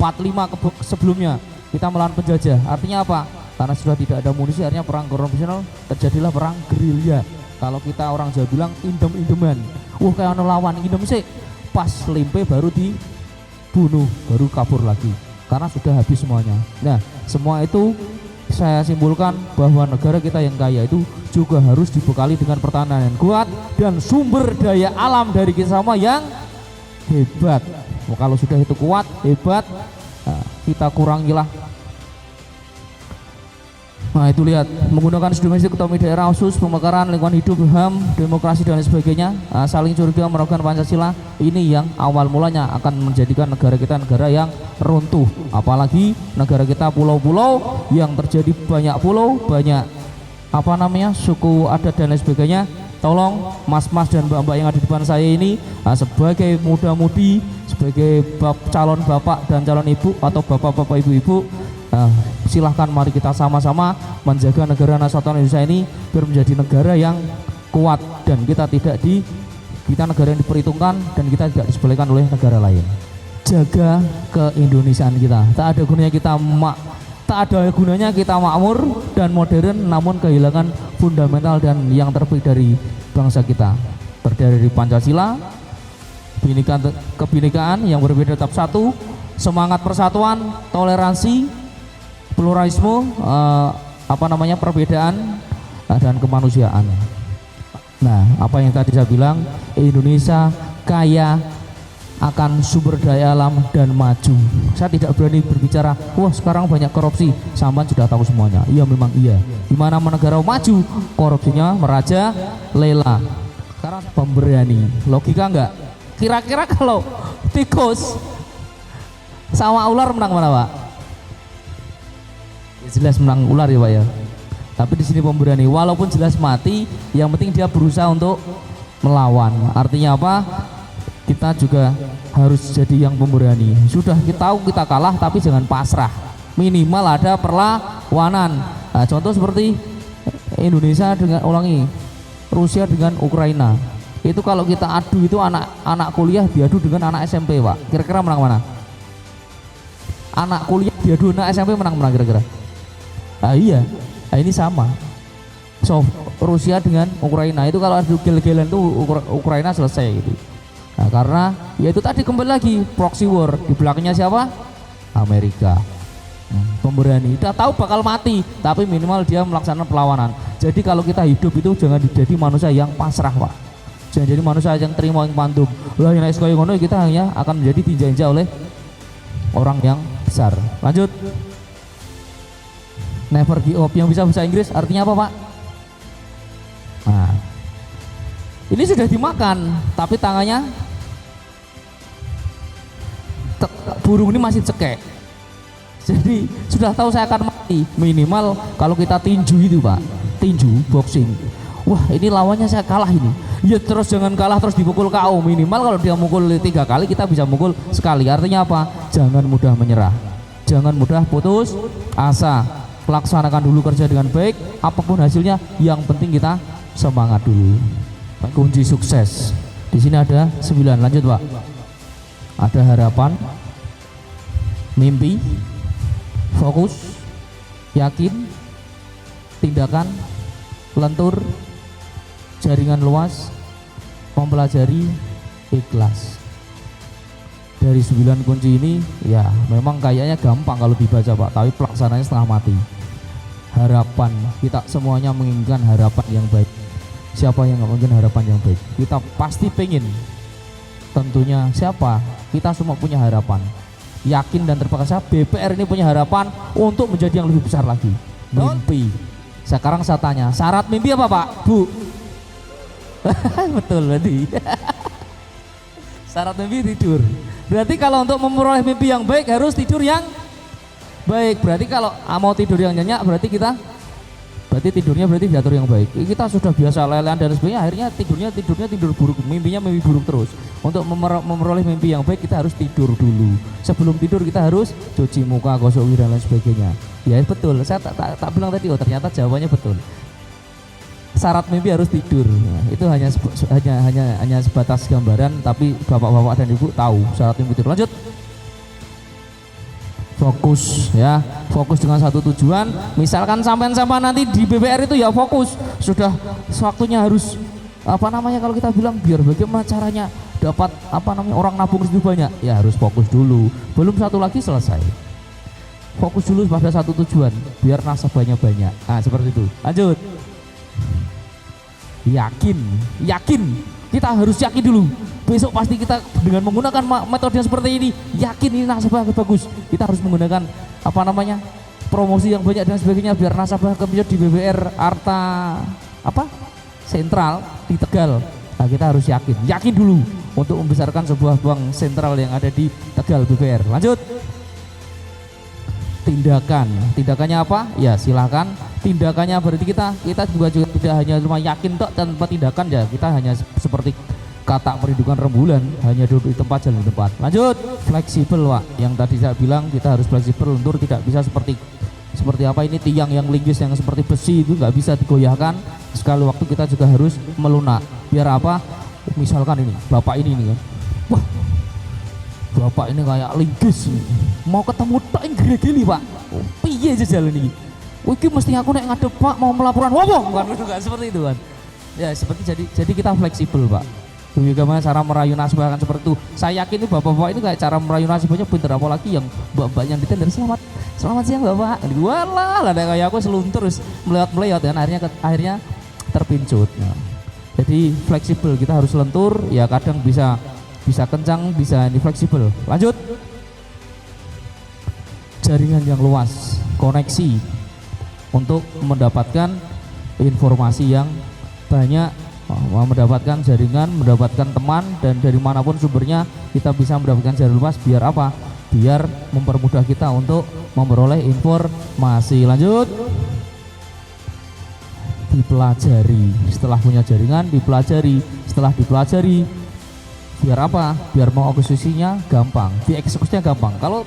sebelumnya, kita melawan penjajah. Artinya apa? Karena sudah tidak ada munisi, artinya perang konvensional, terjadilah perang gerilya. Kalau kita orang Jawa bilang indem-indeman. Kayak lawan indem sih, pas limpe baru dibunuh, baru kabur lagi. Karena sudah habis semuanya. Nah, semua itu saya simpulkan bahwa negara kita yang kaya itu juga harus dibekali dengan pertahanan yang kuat dan sumber daya alam dari kita semua yang hebat. Kalau sudah itu kuat, hebat, kita kurangilah. Nah, itu lihat, menggunakan domestik otonomi daerah khusus, pemekaran lingkungan hidup, HAM, demokrasi dan lain sebagainya, saling curiga, meragukan Pancasila. Ini yang awal mulanya akan menjadikan negara kita negara yang runtuh. Apalagi negara kita pulau-pulau yang terjadi banyak pulau, banyak suku adat dan lain sebagainya. Tolong mas-mas dan mbak-mbak yang ada di depan saya ini, sebagai muda-mudi, sebagai calon bapak dan calon ibu atau bapak-bapak ibu-ibu, silahkan mari kita sama-sama menjaga negara nasional Indonesia ini biar menjadi negara yang kuat dan kita negara yang diperhitungkan dan kita tidak disebelahkan oleh negara lain. Jaga keindonesiaan kita. Tak ada gunanya kita makmur dan modern namun kehilangan fundamental dan yang terbaik dari bangsa kita. Terdiri dari Pancasila, kebinekaan yang berbeda tetap satu, semangat persatuan, toleransi, pluralisme, perbedaan dan kemanusiaan. Nah, apa yang tadi saya bilang, Indonesia kaya akan sumber daya alam dan maju. Saya tidak berani berbicara, sekarang banyak korupsi, sampean sudah tahu semuanya. Iya, memang iya. Di mana negara maju, korupsinya meraja lela. Sekarang pemberani, logika enggak? Kira-kira kalau tikus sama ular menang mana, Pak? Jelas menang ular ya, Pak ya. Tapi di sini pemberani, walaupun jelas mati, yang penting dia berusaha untuk melawan. Artinya apa? Kita juga harus jadi yang pemberani. Sudah kita tahu kita kalah, tapi jangan pasrah. Minimal ada perlawanan. Nah, contoh seperti Indonesia dengan Rusia dengan Ukraina. Itu kalau kita adu itu anak kuliah diadu dengan anak SMP, Pak. Kira-kira menang mana? Anak kuliah diadu anak SMP menang kira-kira? Iya, ini sama. So, Rusia dengan Ukraina itu kalau adu gel-gelan itu Ukraina selesai gitu. Nah, karena ya itu tadi kembali lagi proxy war, di belakangnya siapa? Amerika. Pemberani, udah tahu bakal mati, tapi minimal dia melaksanakan perlawanan. Jadi kalau kita hidup itu jangan jadi manusia yang pasrah, Pak. Jangan jadi manusia yang terima yang pandum. Lah yang naik ngono kita hanya akan menjadi tinja-tinja oleh orang yang besar. Lanjut. Never give up. Yang bisa bahasa Inggris artinya apa, Pak? Nah, ini sudah dimakan, tapi tangannya burung ini masih cekek. Jadi sudah tahu saya akan mati. Minimal kalau kita tinju itu, Pak, tinju boxing. Wah, ini lawannya saya kalah ini. Ya terus jangan kalah terus dipukul KO. Minimal kalau dia mukul 3 kali kita bisa mukul sekali. Artinya apa? Jangan mudah menyerah. Jangan mudah putus asa. Laksanakan dulu kerja dengan baik, apapun hasilnya, yang penting kita semangat dulu. Kunci sukses. Di sini ada 9. Lanjut, Pak. Ada harapan, mimpi, fokus, yakin, tindakan, lentur, jaringan luas, mempelajari, ikhlas. dari 9 kunci ini ya memang kayaknya gampang kalau dibaca Pak, tapi pelaksananya setengah mati. Harapan, kita semuanya menginginkan harapan yang baik. Siapa yang nggak mungkin harapan yang baik? Kita pasti pengen. Tentunya siapa? Kita semua punya harapan. Yakin dan terpaksa BPR ini punya harapan untuk menjadi yang lebih besar lagi. Mimpi. Sekarang saya tanya, syarat mimpi apa Pak? Bu? Betul berarti. Syarat mimpi tidur. Berarti kalau untuk memperoleh mimpi yang baik harus tidur yang baik. Berarti kalau mau tidur yang nyenyak berarti tidurnya diatur yang baik. Kita sudah biasa lelehan dan sebagainya, akhirnya tidurnya tidur buruk, mimpi buruk terus. Untuk memperoleh mimpi yang baik kita harus tidur dulu. Sebelum tidur kita harus cuci muka, gosok gigi dan lain sebagainya. Ya betul, saya tak bilang tadi, ternyata jawabannya betul. Syarat mimpi harus tidur. Nah, itu hanya sebatas gambaran, tapi bapak-bapak dan ibu tahu syarat mimpi tidur. Lanjut. Fokus ya, fokus dengan satu tujuan. Misalkan sampai nanti di BPR itu ya fokus, sudah waktunya harus kalau kita bilang biar bagaimana caranya dapat orang nabung lebih banyak, ya harus fokus dulu. Belum satu lagi selesai. Fokus dulu pada satu tujuan, biar nasabahnya banyak. Nah seperti itu. Lanjut. Yakin. Kita harus yakin dulu. Besok pasti kita dengan menggunakan metode yang seperti ini, yakin ini nasabah bagus. Kita harus menggunakan promosi yang banyak dan sebagainya biar nasabah kemudian di BBR Arta sentral di Tegal. Nah, kita harus yakin dulu untuk membesarkan sebuah bank sentral yang ada di Tegal BBR. Lanjut. Tindakannya apa? Ya silakan. Tindakannya berarti kita juga tidak hanya cuma yakin tanpa tindakan ya, kita hanya seperti kata merindukan rembulan, hanya duduk di tempat, jalan di tempat. Lanjut. Fleksibel Pak, yang tadi saya bilang kita harus fleksibel, lentur, tidak bisa seperti tiang yang linggis yang seperti besi itu nggak bisa digoyahkan. Sekali waktu kita juga harus melunak. Biar apa? Misalkan ini bapak ini kan, wah bapak ini kayak linggis nih. Mau ketemu tak gili Pak, piye aja jalan ini. Wih, mesti aku naik ngadep Pak, mau melaporan wabong kan, enggak seperti itu kan. Ya seperti jadi kita fleksibel Pak. Bagaimana cara merayu nasabah kan seperti itu. Saya yakin ini bapak-bapak ini kayak cara merayu nasabahnya pinter, apalagi yang mbak-mbak yang di tender, selamat siang bapak. Walah, ada kayak aku seluntur terus melewat dan akhirnya terpincut. Nah, jadi fleksibel, kita harus lentur, ya kadang bisa kencang, bisa ini fleksibel. Lanjut. Jaringan yang luas, koneksi untuk mendapatkan informasi yang banyak, mendapatkan jaringan, mendapatkan teman, dan dari manapun sumbernya kita bisa mendapatkan jaringan luas. Biar apa? Biar mempermudah kita untuk memperoleh informasi. Lanjut. Dipelajari. Setelah punya jaringan, dipelajari. Setelah dipelajari, biar apa? Biar mau eksekusinya gampang, dieksekusinya gampang. Kalau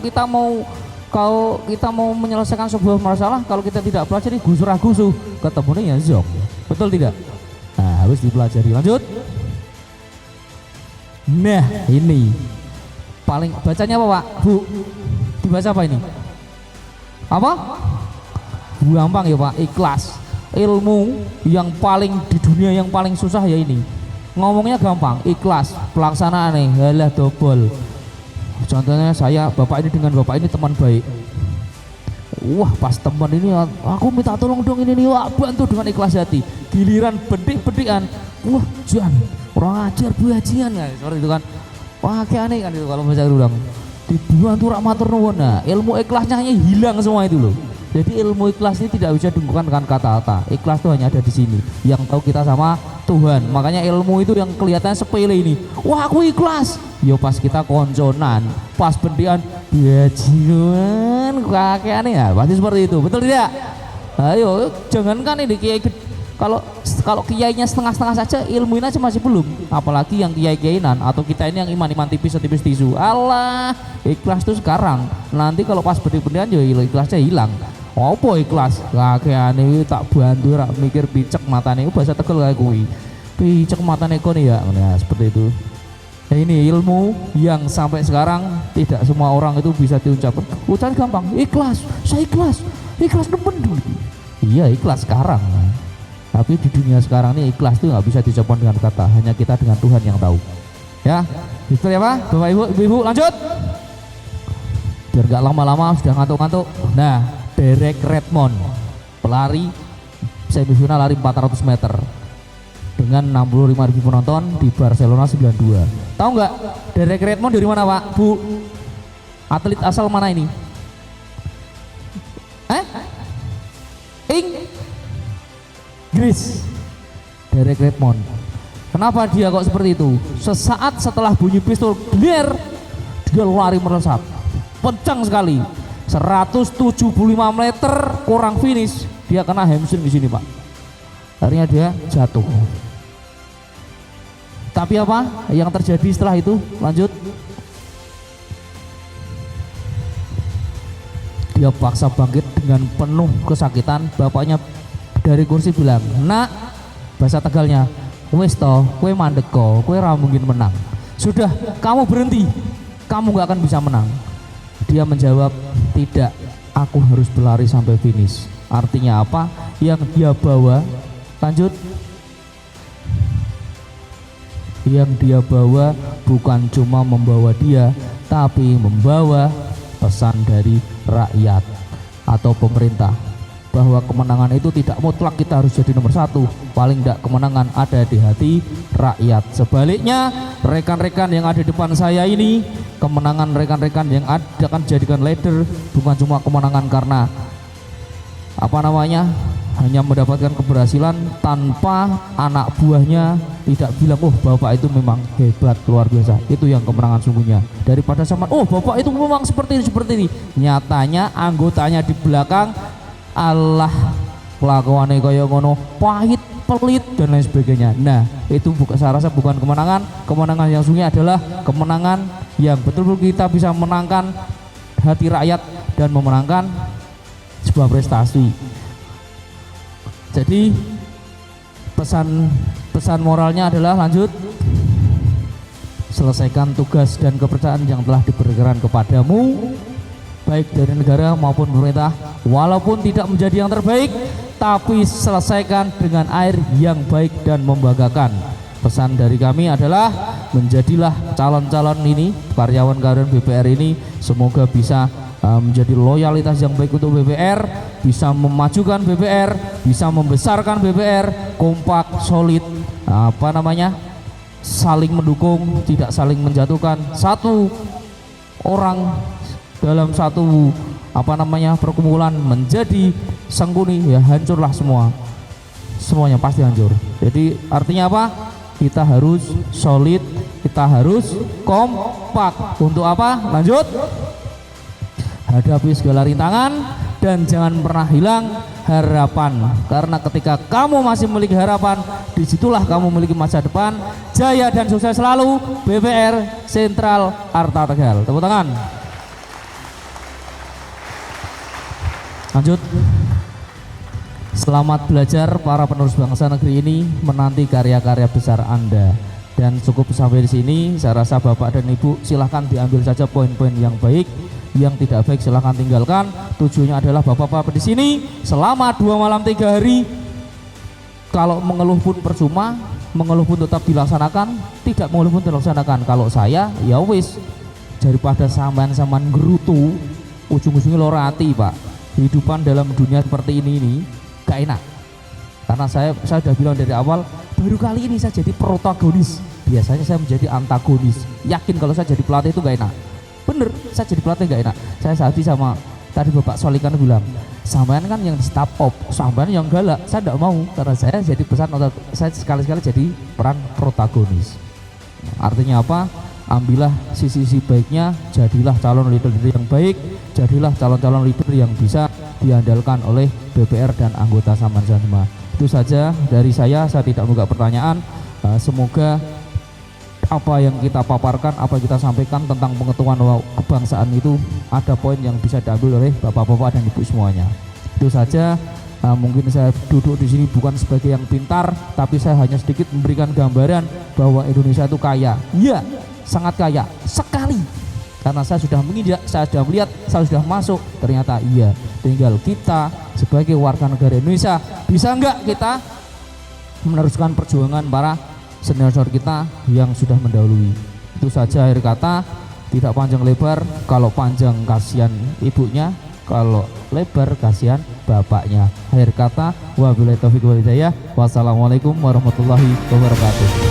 kita mau menyelesaikan sebuah masalah, kalau kita tidak pelajari, gusur-gusuh, ketemunya ya zong. Betul tidak? Nah, harus dipelajari. Lanjut. Nah, ini paling bacanya apa Pak? Bu, dibaca apa ini? Apa? Gampang ya Pak, ikhlas. Ilmu yang paling di dunia yang paling susah ya ini. Ngomongnya gampang, ikhlas, pelaksanaan nih, halah dobol. Contohnya bapak ini dengan bapak ini teman baik. Wah, pas teman ini aku minta tolong dong ini nih, wah bantu dengan ikhlas hati. Giliran bedik-bedikan, wah Jan, orang ajar buajian kan, seperti itu kan. Wah kayak aneh kan itu kalau baca ulang. Dibantu rak matur nuwun. Nah, ilmu ikhlasnya hanya hilang semua itu loh. Jadi ilmu ikhlas ini tidak bisa diungkapkan dengan kata-kata. Ikhlas itu hanya ada di sini. Yang tahu kita sama Tuhan. Makanya ilmu itu yang kelihatannya sepele ini. Wah aku ikhlas. Yo pas kita konconan, pas bendian, biajian, kakek aneh ya. Pasti seperti itu. Betul tidak? Ayo, jangankan ini kiai. Kalau kiainya setengah-setengah saja, ilmunya aja masih belum. Apalagi yang kiai-kiainan atau kita ini yang iman-iman tipis tisu. Allah, ikhlas itu sekarang. Nanti kalau pas bendian ya ikhlasnya hilang. Apa ikhlas? Kakeane tak bantu rak mikir picek matane, bahasa Tegal kayak kuwi. Picek matane kon ya. Nah, seperti itu. Nah, ini ilmu yang sampai sekarang tidak semua orang itu bisa diucapkan. Ucapan gampang, ikhlas, saya ikhlas. Ikhlas nemen dulu. Iya, ikhlas sekarang. Tapi di dunia sekarang ini ikhlas itu nggak bisa diucapkan dengan kata, hanya kita dengan Tuhan yang tahu. Ya, Gitu ya Pak, Bapak Ibu, Ibu-ibu lanjut. Biar nggak lama-lama sudah ngantuk-ngantuk. Nah, Derek Redmond, pelari semifinal lari 400 meter dengan 65.000 penonton di Barcelona 92. Tahu nggak Derek Redmond dari mana Pak, Bu? Atlet asal mana ini? Inggris. Derek Redmond. Kenapa dia kok seperti itu? Sesaat setelah bunyi pistol gler, dia lari melesat, kencang sekali, 175 meter kurang finish, dia kena hamstring di sini Pak. Akhirnya dia jatuh. Tapi apa yang terjadi setelah itu? Lanjut. Dia paksa bangkit dengan penuh kesakitan. Bapaknya dari kursi bilang, "Nak," bahasa Tegalnya, "wes toh, kue mandek kok, kue ra mungkin menang. Sudah, kamu berhenti, kamu gak akan bisa menang." Dia menjawab, "Tidak, aku harus berlari sampai finish." Artinya apa? Yang dia bawa, lanjut. Yang dia bawa bukan cuma membawa dia, tapi membawa pesan dari rakyat atau pemerintah, bahwa kemenangan itu tidak mutlak kita harus jadi nomor satu. Paling tidak kemenangan ada di hati rakyat. Sebaliknya, rekan-rekan yang ada di depan saya ini, kemenangan rekan-rekan yang akan jadikan leader bukan cuma kemenangan karena hanya mendapatkan keberhasilan tanpa anak buahnya tidak bilang, "Oh, bapak itu memang hebat, luar biasa." Itu yang kemenangan sungguhnya. Daripada sama, "Oh, bapak itu memang seperti ini." Nyatanya anggotanya di belakang, Allah, kelakuannya kaya ngono, pahit, pelit dan lain sebagainya. Nah, itu saya rasa bukan kemenangan. Kemenangan yang sungguhnya adalah kemenangan yang betul-betul kita bisa menangkan hati rakyat dan memenangkan sebuah prestasi. Jadi pesan moralnya adalah, lanjut, selesaikan tugas dan kepercayaan yang telah diberikan kepadamu, baik dari negara maupun pemerintah, walaupun tidak menjadi yang terbaik, tapi selesaikan dengan air yang baik dan membanggakan. Pesan dari kami adalah, menjadilah calon-calon ini, karyawan-karyawan BPR ini, semoga bisa menjadi loyalitas yang baik untuk BPR, bisa memajukan BPR, bisa membesarkan BPR, kompak, solid, saling mendukung, tidak saling menjatuhkan. Satu orang dalam satu perkumpulan menjadi sengkuni, ya hancurlah semuanya pasti hancur. Jadi artinya apa? Kita harus solid, kita harus kompak. Untuk apa? Lanjut. Hadapi segala rintangan dan jangan pernah hilang harapan, karena ketika kamu masih memiliki harapan, disitulah kamu memiliki masa depan. Jaya dan sukses selalu BPR Sentral Arta Tegal. Tepuk tangan. Lanjut. Selamat belajar para penerus bangsa negeri ini, menanti karya-karya besar Anda. Dan cukup sampai di sini. Saya rasa Bapak dan Ibu silahkan diambil saja poin-poin yang baik. Yang tidak baik silahkan tinggalkan. Tujuannya adalah Bapak-bapak di sini selama 2 malam 3 hari, kalau mengeluh pun percuma, mengeluh pun tetap dilaksanakan, tidak mengeluh pun dilaksanakan. Kalau saya, ya wis, daripada sampean-sampean gerutu, ujung-ujungnya loro hati Pak. Kehidupan dalam dunia seperti ini gak enak. Karena saya sudah bilang dari awal, baru kali ini saya jadi protagonis. Biasanya saya menjadi antagonis. Yakin kalau saya jadi pelatih itu gak enak. Bener, saya jadi pelatih gak enak. Saya tadi sama Bapak Solikan bilang, sampean kan yang stop op, sampean yang galak. Saya tidak mau, karena saya jadi saya sekali-sekali jadi peran protagonis. Artinya apa? Ambillah sisi-sisi baiknya, jadilah calon leader yang baik, jadilah calon-calon leader yang bisa diandalkan oleh BPR dan anggota sampean semua. Itu saja dari saya tidak membuka pertanyaan. Semoga apa yang kita paparkan, apa yang kita sampaikan tentang pengetahuan kebangsaan itu ada poin yang bisa diambil oleh bapak-bapak dan ibu semuanya. Itu saja. Mungkin saya duduk di sini bukan sebagai yang pintar, tapi saya hanya sedikit memberikan gambaran bahwa Indonesia itu kaya. Iya, sangat kaya sekali. Karena saya sudah menginjak, saya sudah melihat, saya sudah masuk. Ternyata iya. Tinggal kita sebagai warga negara Indonesia, bisa enggak kita meneruskan perjuangan para senior kita yang sudah mendahului. Itu saja akhir kata, tidak panjang lebar. Kalau panjang kasihan ibunya, kalau lebar kasihan bapaknya. Akhir kata, wabillahi taufiq wal hidayah. Wassalamualaikum warahmatullahi wabarakatuh.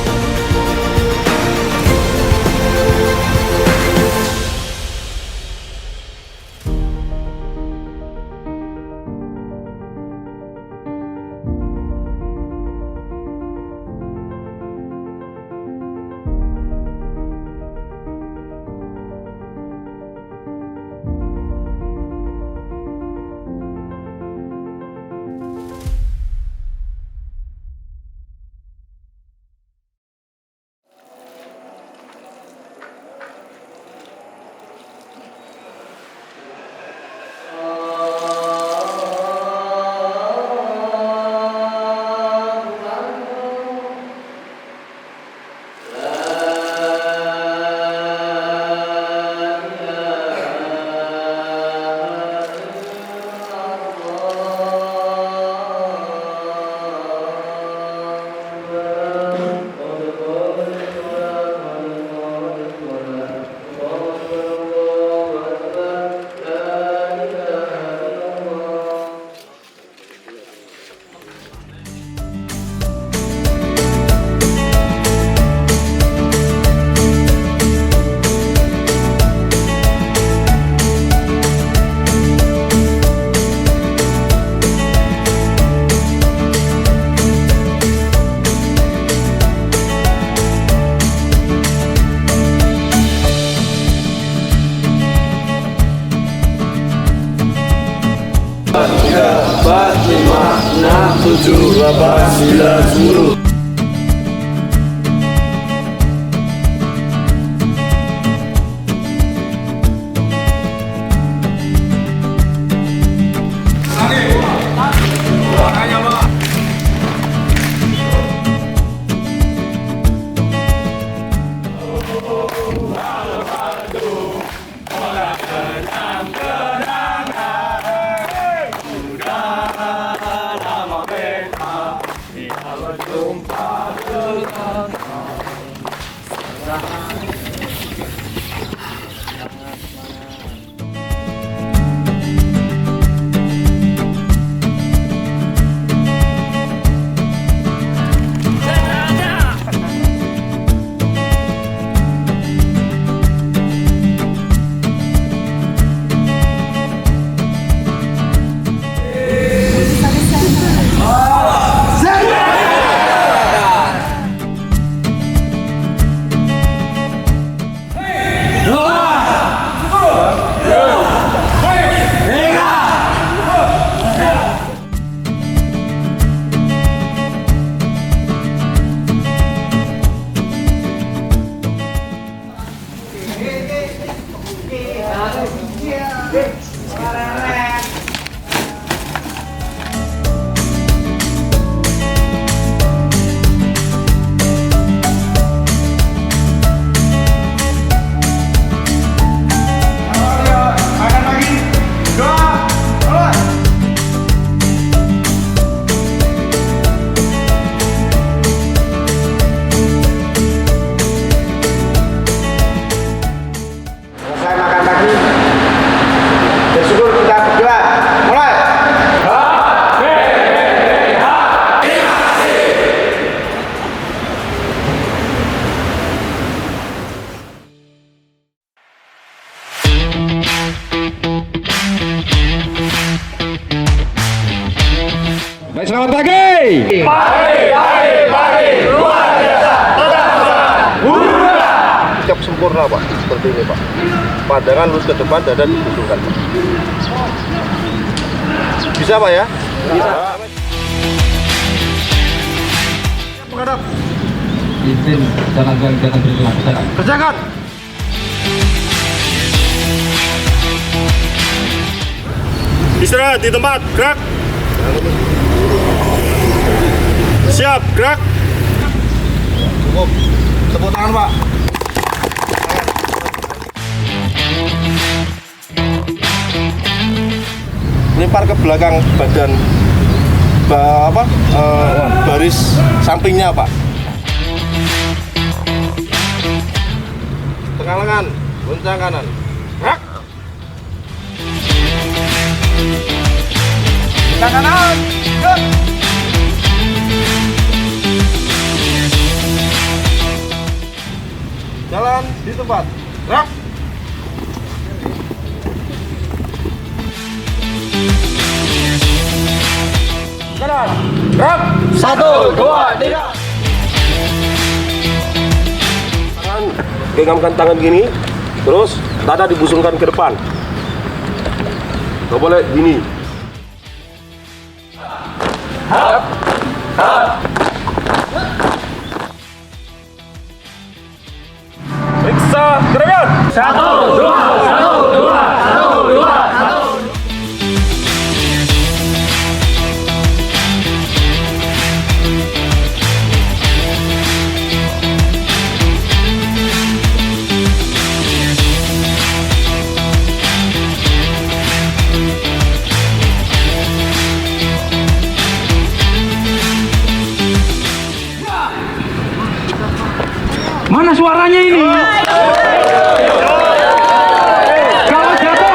Selamat pagi. Pagi. Luar biasa. Siap sempurna Pak, seperti ini Pak. Pandangan lurus ke depan, dada dibutuhkan Pak. Bisa Pak ya? Bisa. Menghadap. Izin jalankan kegiatan berikutnya. Kerjakan. Istirahat di tempat, gerak. Siap, gerak. Cukup. Tepuk tangan Pak. Lempar ke belakang badan baris sampingnya Pak. tengah lengan, goncang kanan. Gerak. Kanan. Gerak. Jalan di tempat. Gerak. Kanan. Gerak. 1, 2, 3. Genggamkan tangan gini, terus dada dibusungkan ke depan. Nggak boleh gini. Periksa gerakan. 1, 2, 1, 2, 1, 2, 1. Mana suaranya ini? Kalau jatuh,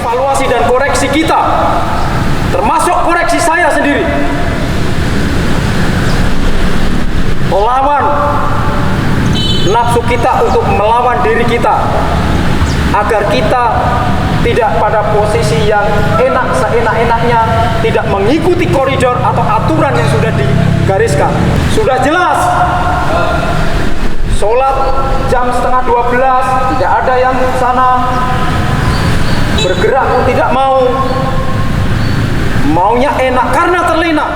evaluasi dan koreksi kita, termasuk koreksi saya sendiri, melawan nafsu kita untuk melawan diri kita, agar kita tidak pada posisi yang enak seenak-enaknya, tidak mengikuti koridor atau aturan yang sudah digariskan. Sudah jelas, sholat jam 11:30, tidak ada yang sana bergerak pun tidak mau, maunya enak karena terlena.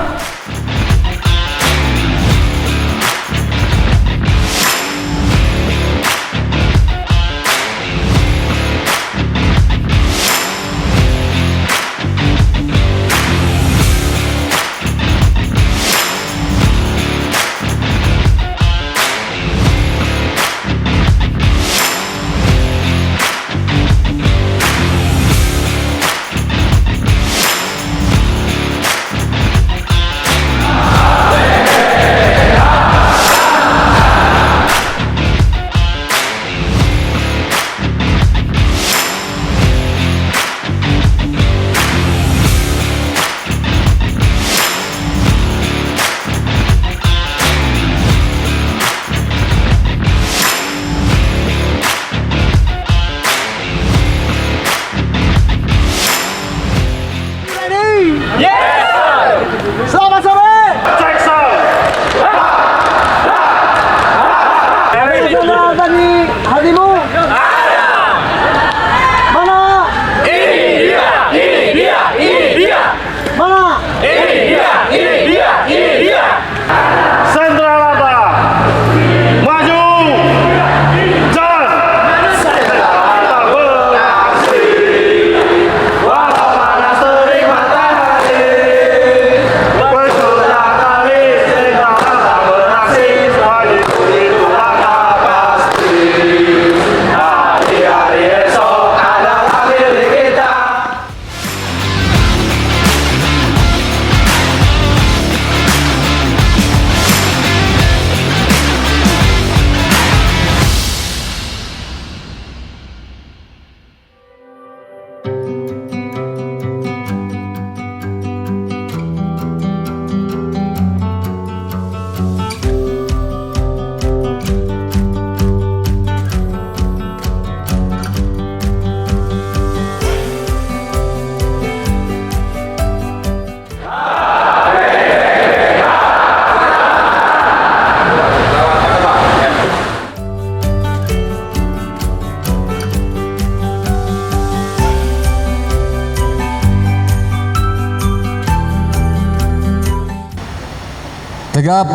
Tegap,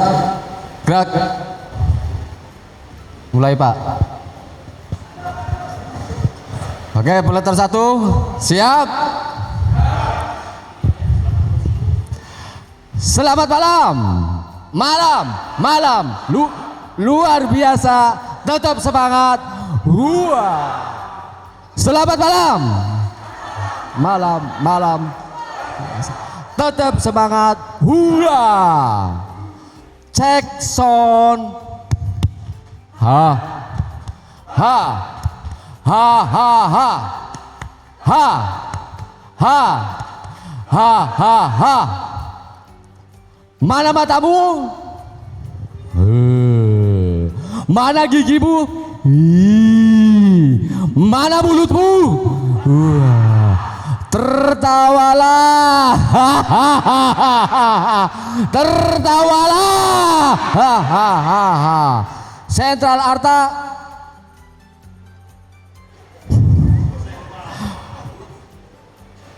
gerak. Mulai Pak. Oke, peloton 1, siap. Selamat malam. Malam. Luar biasa. Tetap semangat. Selamat malam. Malam. Tetap semangat. Cek sound. Ha. Mana matamu? Mana gigimu? Mana mulutmu? Tertawalah. Tertawalah. Sentral Arta.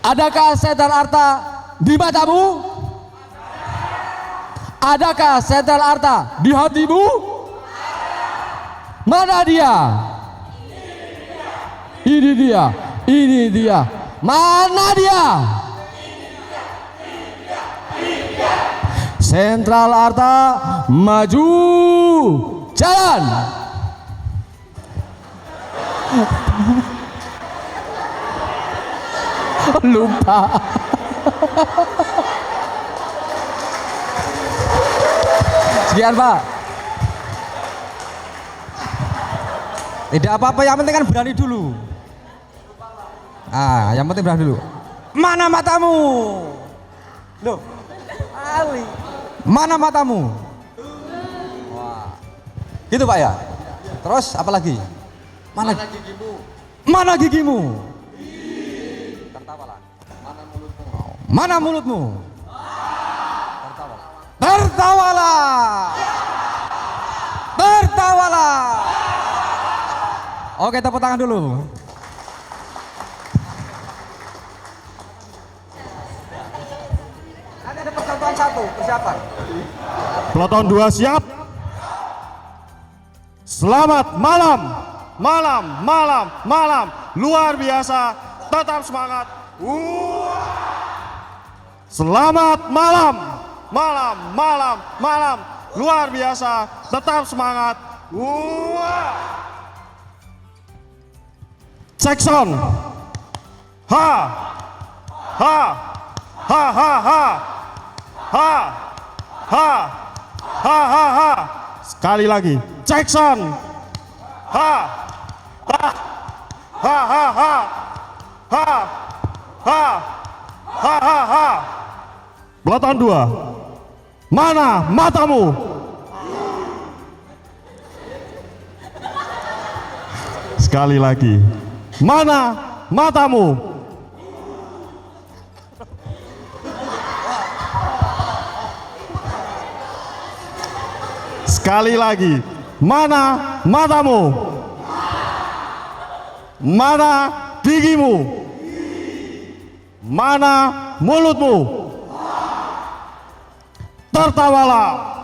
Adakah Sentral Arta di matamu? Adakah Sentral Arta di hatimu? Mana dia? Ini dia. Mana dia? Sentral Arta maju, jalan. Lupa. Sekian Pak. Tidak apa-apa, yang penting kan berani dulu. Yang penting berani dulu. Mana matamu? Loh, Ali. Mana matamu? Wah. Gitu Pak ya. Terus apa lagi? Mana gigimu? Mana gigimu? Tertawalah. Mana mulutmu? Mana mulutmu? Tertawalah. Tertawalah. Oke, tepuk tangan dulu. Nanti ada percontohan 1, persiapan. Peloton 2 siap. Selamat malam. Luar biasa. Tetap semangat. Selamat malam. Luar biasa. Tetap semangat. Cek sound. Sekali lagi. Cek sound. Peloton 2. Mana matamu? Sekali lagi. Mana matamu? Sekali lagi. Mana matamu? Mana gigimu? Mana mulutmu? Tertawalah.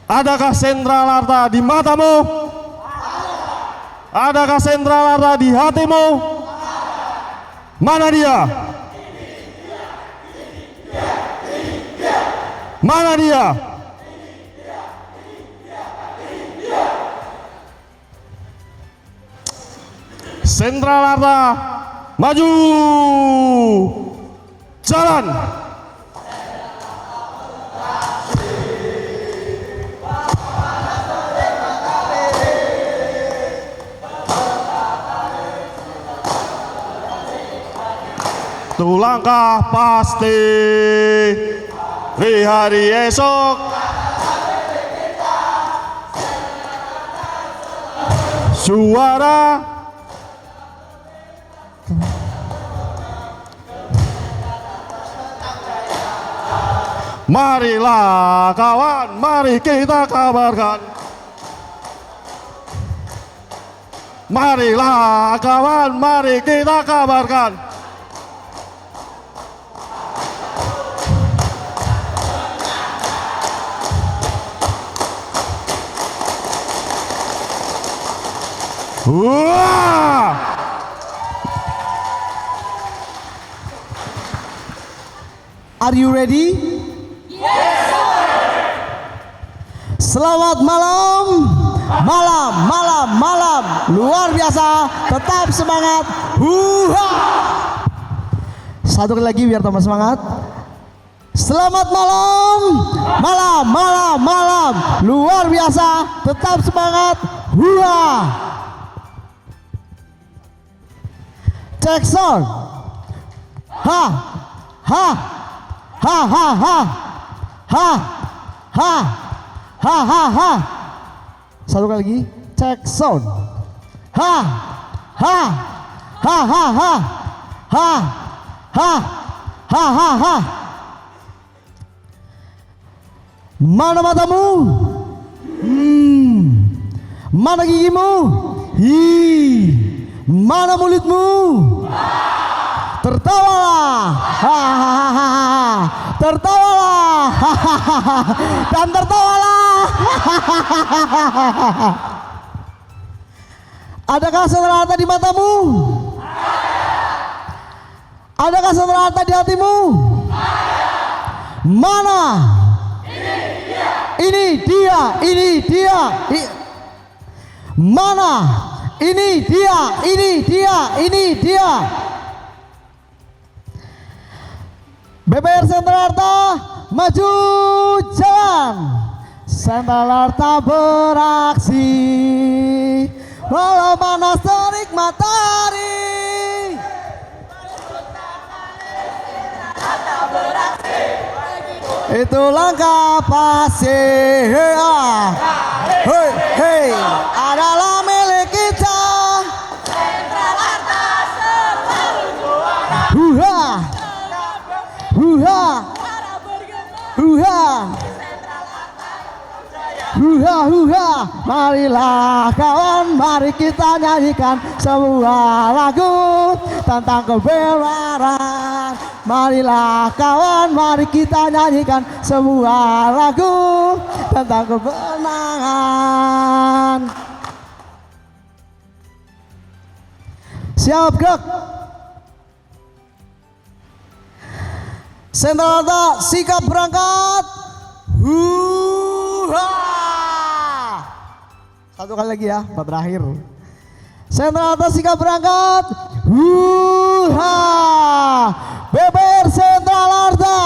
Adakah Sentral Arta di matamu? Adakah Sentral Arta di hatimu? Mana dia? Mana dia? Sentral Arta maju, jalan. Satu langkah pasti di hari esok. Suara marilah kawan, mari kita kabarkan. Marilah kawan, mari kita kabarkan. Wah! Are you ready? Yes, sir. Selamat malam. Malam. Luar biasa. Tetap semangat. Huha! Satu kali lagi biar tambah semangat. Selamat malam. Luar biasa. Tetap semangat. Huha! Cek sound. Ha. Satu kali lagi, cek sound. Mana matamu? Mana gigimu? Mana mulutmu? Tertawalah, tertawalah, dan tertawalah. Adakah saudara harta di matamu? Adakah saudara harta di hatimu? Mana? Ini dia. Mana? Ini dia. BPR Sentral Harta maju jalan. Sentral Harta beraksi walau panas terik matahari. Itu langkah pasti. Hei, adalah milik kita. Sentral Harta selalu juara. Huha. Marilah kawan, mari kita nyanyikan sebuah lagu tentang kebenaran. Marilah kawan, mari kita nyanyikan sebuah lagu tentang kebenaran. Siap, gerak. Sentral Harta sikap berangkat. Satu kali lagi ya, buat terakhir. Sentral Harta sikap berangkat. BPR Sentral Harta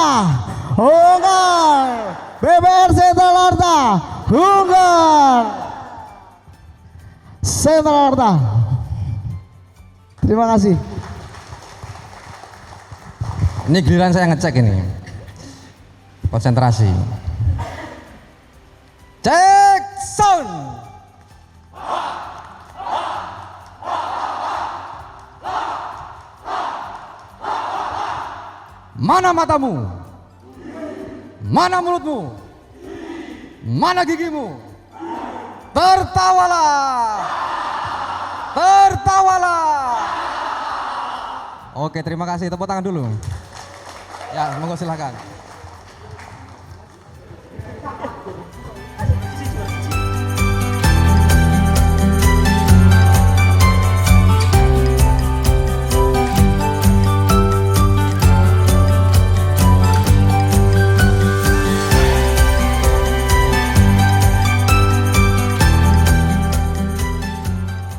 unggul. BPR Sentral Harta unggul. Sentral Harta. Terima kasih. Ini giliran saya ngecek ini. Konsentrasi. Cek sound. Mana matamu? Mana mulutmu? Mana gigimu? Tertawalah. Oke, terima kasih. Tepuk tangan dulu. Ya, monggo silakan.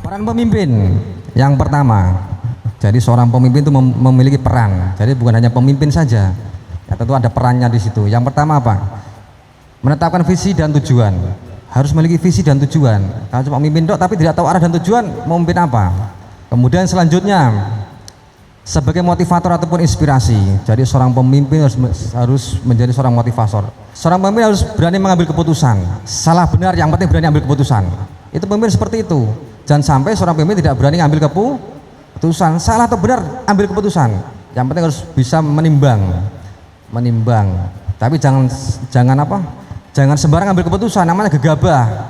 Peran pemimpin yang pertama. Jadi seorang pemimpin itu memiliki peran. Jadi bukan hanya pemimpin saja. Ya, tentu ada perannya di situ. Yang pertama apa? Menetapkan visi dan tujuan. Harus memiliki visi dan tujuan. Kalau cuma memimpin dok tapi tidak tahu arah dan tujuan, mau memimpin apa? Kemudian selanjutnya sebagai motivator ataupun inspirasi. Jadi seorang pemimpin harus menjadi seorang motivator. Seorang pemimpin harus berani mengambil keputusan. Salah benar, yang penting berani ambil keputusan. Itu pemimpin seperti itu. Jangan sampai seorang pemimpin tidak berani mengambil keputusan. Salah atau benar, ambil keputusan. Yang penting harus bisa menimbang. Tapi jangan sembarang ambil keputusan, namanya gegabah.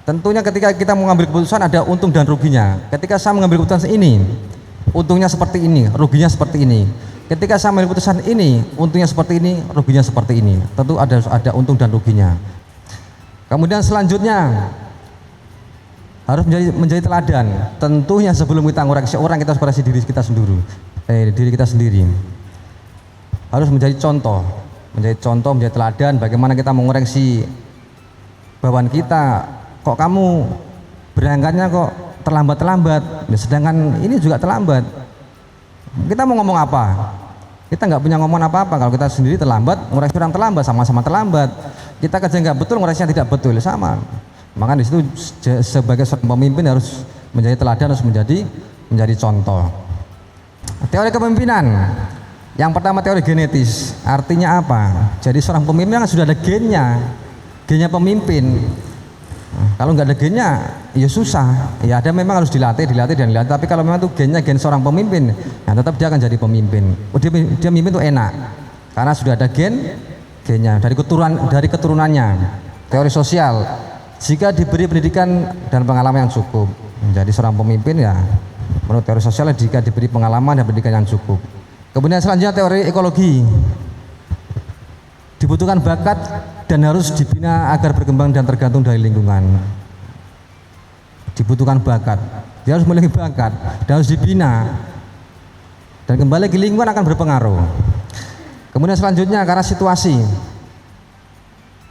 Tentunya ketika kita mengambil keputusan ada untung dan ruginya. Ketika saya mengambil keputusan ini, untungnya seperti ini, ruginya seperti ini. Ketika saya mengambil keputusan ini, untungnya seperti ini, ruginya seperti ini. Tentu ada untung dan ruginya. Kemudian selanjutnya harus menjadi teladan. Tentunya sebelum kita ngoreksi orang, kita harus koreksi diri kita sendiri. Harus menjadi contoh, menjadi teladan. Bagaimana kita mengoreksi bawahan kita. Kok kamu berangkatnya kok terlambat, sedangkan ini juga terlambat. Kita mau ngomong apa? Kita nggak punya ngomong apa-apa kalau kita sendiri terlambat, ngoreksi orang terlambat, sama-sama terlambat. Kita kerja nggak betul, ngoreksinya tidak betul, sama. Maka di situ sebagai seorang pemimpin harus menjadi teladan, harus menjadi contoh. Teori kepemimpinan. Yang pertama teori genetis. Artinya apa? Jadi seorang pemimpin kan sudah ada gennya pemimpin. Kalau nggak ada gennya, ya susah. Ya ada memang harus dilatih. Tapi kalau memang itu gen seorang pemimpin, ya tetap dia akan jadi pemimpin. Dia memimpin itu enak, karena sudah ada gennya dari keturunannya. Teori sosial, jika diberi pendidikan dan pengalaman yang cukup, menjadi seorang pemimpin ya menurut teori sosial jika diberi pengalaman dan pendidikan yang cukup. Kemudian selanjutnya teori ekologi, dibutuhkan bakat dan harus dibina agar berkembang dan tergantung dari lingkungan. Dibutuhkan bakat, dia harus memiliki bakat dan harus dibina, dan kembali ke lingkungan akan berpengaruh. Kemudian selanjutnya karena situasi,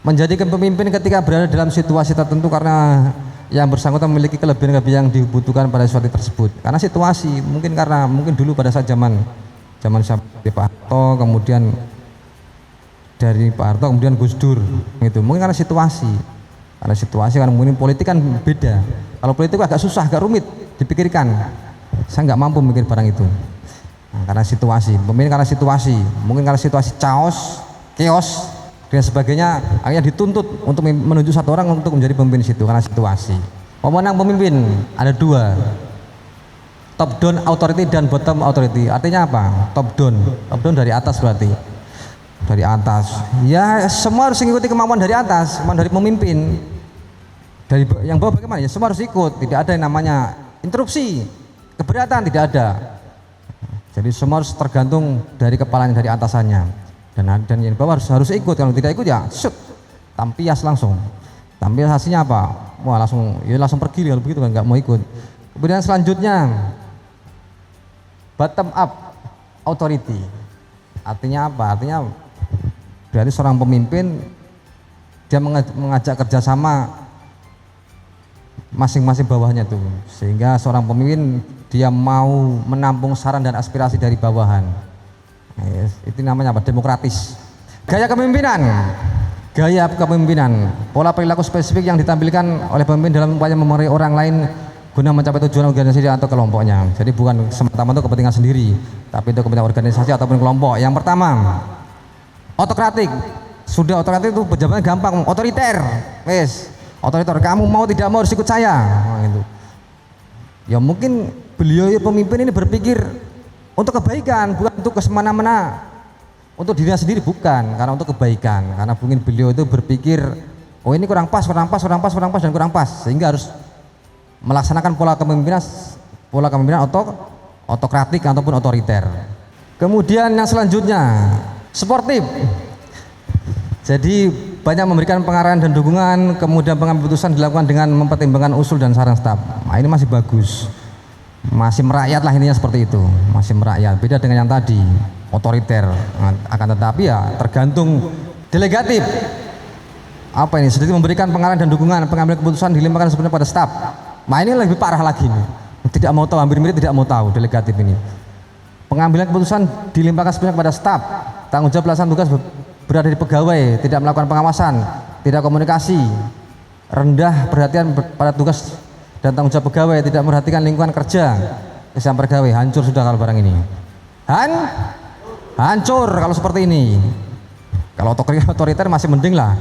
menjadikan pemimpin ketika berada dalam situasi tertentu karena yang bersangkutan memiliki kelebihan yang dibutuhkan pada situasi tersebut. Karena situasi, mungkin dulu pada saat zaman Pak Harto, kemudian dari Pak Harto kemudian Gus Dur gitu, mungkin karena situasi karena mungkin politik kan beda. Kalau politik agak susah, agak rumit dipikirkan, saya nggak mampu mikir barang itu. Karena situasi, pemimpin karena situasi, mungkin karena situasi chaos dan sebagainya, akhirnya dituntut untuk menuju satu orang untuk menjadi pemimpin situ karena situasi. Pemenang pemimpin ada dua, top down authority dan bottom authority. Artinya apa? Top down dari atas, berarti dari atas. Ya semua harus mengikuti kemampuan dari atas, kemampuan dari pemimpin. Dari yang bawah bagaimana? Ya semua harus ikut. Tidak ada yang namanya interupsi, keberatan, tidak ada. Jadi semua harus tergantung dari kepalanya, dari atasannya. Dan yang bawah harus ikut. Kalau tidak ikut ya shoot, tampias langsung. Tampias hasilnya apa? Wah langsung pergi kalau begitu kan, nggak mau ikut. Kemudian selanjutnya bottom up authority. Artinya apa? Artinya berarti seorang pemimpin dia mengajak kerjasama masing-masing bawahnya tuh, sehingga seorang pemimpin dia mau menampung saran dan aspirasi dari bawahan. Itu namanya apa? Demokratis. Gaya kepemimpinan, pola perilaku spesifik yang ditampilkan oleh pemimpin dalam upaya memengaruhi orang lain guna mencapai tujuan organisasi atau kelompoknya. Jadi bukan semata-mata kepentingan sendiri, tapi itu kepentingan organisasi ataupun kelompok. Yang pertama, otokratik. Sudah otokratik itu pejabatnya gampang, otoriter. Otoriter, kamu mau tidak mau harus ikut saya. Gitu. Ya mungkin beliau pemimpin ini berpikir untuk kebaikan, bukan untuk kesemena-mena, untuk dirinya sendiri, bukan, karena untuk kebaikan. Karena mungkin beliau itu berpikir, oh ini kurang pas, dan kurang pas, sehingga harus melaksanakan pola kepemimpinan otokratik ataupun otoriter. Kemudian yang selanjutnya sportif. Jadi banyak memberikan pengarahan dan dukungan, kemudian pengambil keputusan dilakukan dengan mempertimbangkan usul dan saran staf. Nah, ini masih bagus, masih merakyat lah, intinya seperti itu, masih merakyat. Beda dengan yang tadi otoriter. Akan tetapi ya tergantung delegatif. Apa ini? Sedikit memberikan pengarahan dan dukungan, pengambil keputusan dilimpahkan sepenuhnya pada staf. Nah ini lebih parah lagi nih. Tidak mau tahu, hampir mirip tidak mau tahu delegatif ini. Pengambilan keputusan dilimpahkan sepenuhnya kepada staf. Tanggung jawab pelaksanaan tugas berada di pegawai, tidak melakukan pengawasan, tidak komunikasi, rendah perhatian pada tugas dan tanggung jawab pegawai, tidak memperhatikan lingkungan kerja, kesehatan pegawai, hancur sudah kalau barang ini. Hancur kalau seperti ini. Kalau otoriter masih mending lah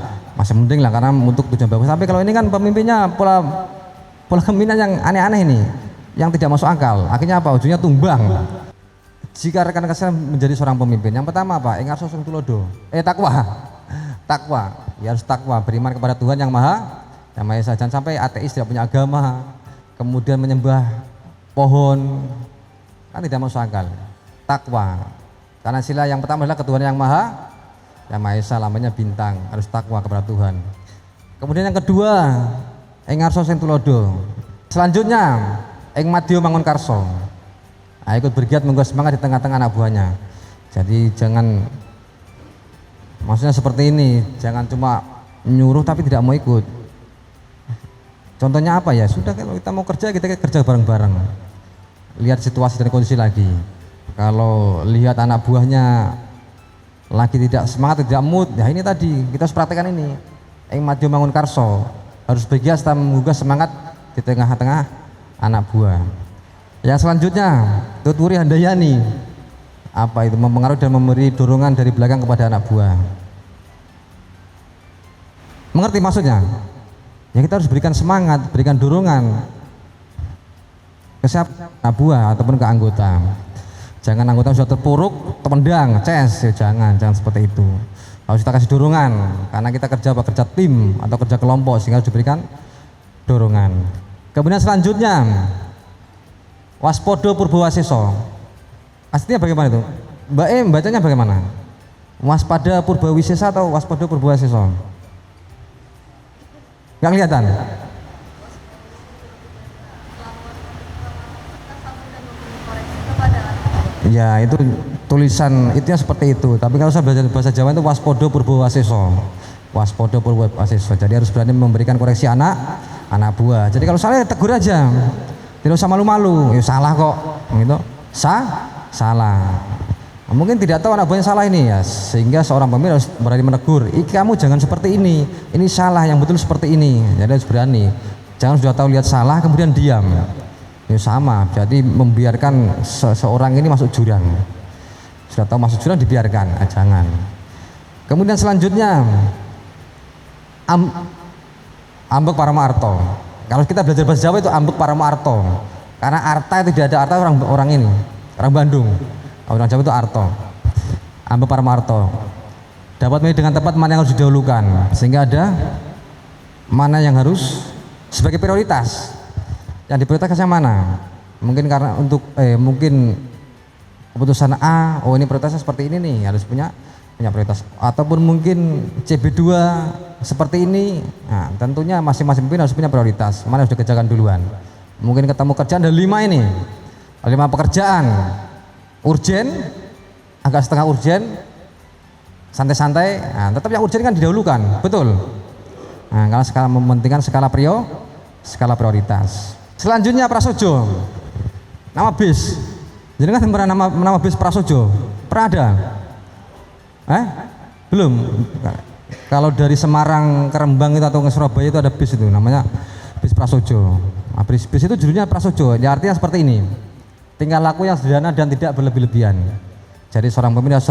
karena untuk tujuan bagus. Tapi kalau ini kan pemimpinnya pola kepemimpinan yang aneh-aneh ini, yang tidak masuk akal. Akhirnya apa? Ujungnya tumbang. Jika rekan-rekan saya menjadi seorang pemimpin, yang pertama apa? Ingat sosok tulodo. Takwa. Ya harus takwa, beriman kepada Tuhan yang Maha Yang Maha Esa. Jangan sampai ateis tidak punya agama, kemudian menyembah pohon, kan tidak masuk akal. Takwa, karena sila yang pertama adalah ketuhanan yang Maha Esa, lamanya bintang, harus takwa kepada Tuhan. Kemudian yang kedua, ing ngarsa sing tulodo. Selanjutnya, ing madya mangun karso. Nah, ikut bergiat menggawa semangat di tengah-tengah anak buahnya. Jadi jangan, maksudnya seperti ini, jangan cuma nyuruh tapi tidak mau ikut. Contohnya apa ya? Sudah, kalau kita mau kerja, kita kerja bareng-bareng. Lihat situasi dan kondisi lagi. Kalau lihat anak buahnya lagi tidak semangat, tidak mood, ya ini tadi kita harus praktekkan ini. Ing madya mangun karso, harus bergiat serta menggugah semangat di tengah-tengah anak buah. Yang selanjutnya, tuturi handayani. Apa itu? Mempengaruhi dan memberi dorongan dari belakang kepada anak buah. Mengerti maksudnya? Ya kita harus berikan semangat, berikan dorongan ke siapa? Anak buah ataupun ke anggota. Jangan anggota sudah terpuruk, terpendang, ces, ya jangan seperti itu. Harus kita kasih dorongan, karena kita kerja tim atau kerja kelompok, sehingga harus diberikan dorongan. Kemudian selanjutnya, waspodo purbawaseso. Aslinya bagaimana itu? Mbak bacanya bagaimana? Waspada purbawisesa atau waspodo purbawaseso? Nggak kelihatan? Ya itu tulisan itunya seperti itu. Tapi kalau saya belajar bahasa Jawa itu waspodo purbawaseso. Waspodo purbawaseso. Jadi harus berani memberikan koreksi anak buah. Jadi kalau salah tegur aja. Tidak usah malu-malu. Ya salah kok. Gitu. Salah. Nah, mungkin tidak tahu anak buahnya salah ini ya, sehingga seorang pemimpin harus berani menegur. Kamu jangan seperti ini salah, yang betul seperti ini. Jadi harus berani. Jangan sudah tahu lihat salah kemudian diam. Ya sama, jadi membiarkan seseorang ini masuk jurang. Sudah tahu masuk jurang dibiarkan, jangan. Kemudian selanjutnya ambek parama arto. Kalau kita belajar bahasa Jawa itu ambek parama arto. Karena arta itu tidak ada arta orang ini, orang Bandung. Orang Jawa itu arto. Ambek parama arto. Dapat memilih dengan tepat mana yang harus didahulukan, sehingga ada mana yang harus sebagai prioritas. Yang diprioritaskan yang mana? Mungkin karena untuk mungkin keputusan A, oh ini prioritasnya seperti ini nih, harus punya prioritas. Ataupun mungkin CB2 seperti ini. Nah, tentunya masing-masing pemimpin harus punya prioritas. Mana harus dikerjakan duluan? Mungkin ketemu kerjaan ada 5 ini. 5 pekerjaan. Urgen, agak setengah urgen, santai-santai. Nah, tetap yang urgen kan didahulukan, betul. Nah, kalau skala mementingkan skala prioritas. Selanjutnya prasojo, nama bis. Jadi kan pernah nama bis prasojo, pernah ada? Belum. Kalau dari Semarang ke Rembang itu atau ke Surabaya itu ada bis itu, namanya bis prasojo. Nah, bis itu judulnya prasojo, ya artinya seperti ini. Tingkah laku yang sederhana dan tidak berlebih-lebihan. Jadi seorang pemimpin harus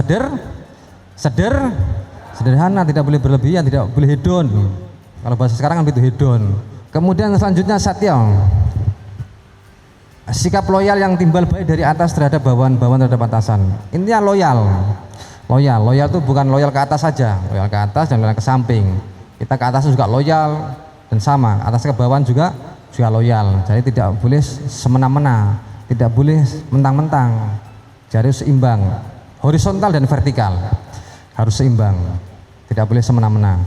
sederhana, tidak boleh berlebihan, tidak boleh hedon. Kalau bahasa sekarang kan itu hedon. Kemudian selanjutnya satya, sikap loyal yang timbal baik dari atas terhadap bawahan terhadap atasan. Intinya loyal itu bukan loyal ke atas saja, loyal ke atas dan loyal ke samping. Kita ke atas juga loyal dan sama, atas ke bawahan juga loyal. Jadi tidak boleh semena-mena, tidak boleh mentang-mentang. Jadi harus seimbang, horizontal dan vertikal harus seimbang, tidak boleh semena-mena.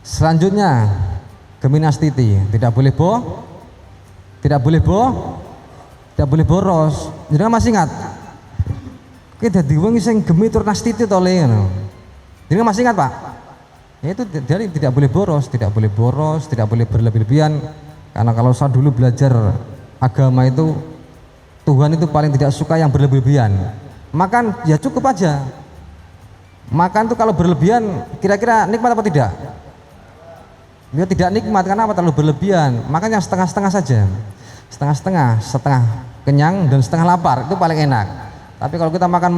Selanjutnya geminastiti, tidak boleh boros. Jadi masih ingat kita diwengi sing gemi tur nastiti to le ngono. Jadi masih ingat Pak? Ya itu jadi tidak boleh boros, tidak boleh berlebih-lebihan. Karena kalau saya dulu belajar agama itu Tuhan itu paling tidak suka yang berlebih-lebihan. Makan ya cukup aja. Makan tuh kalau berlebihan kira-kira nikmat apa tidak? Dia tidak nikmat karena apa? Terlalu berlebihan. Makan yang setengah-setengah saja. Setengah kenyang dan setengah lapar, itu paling enak. Tapi kalau kita makan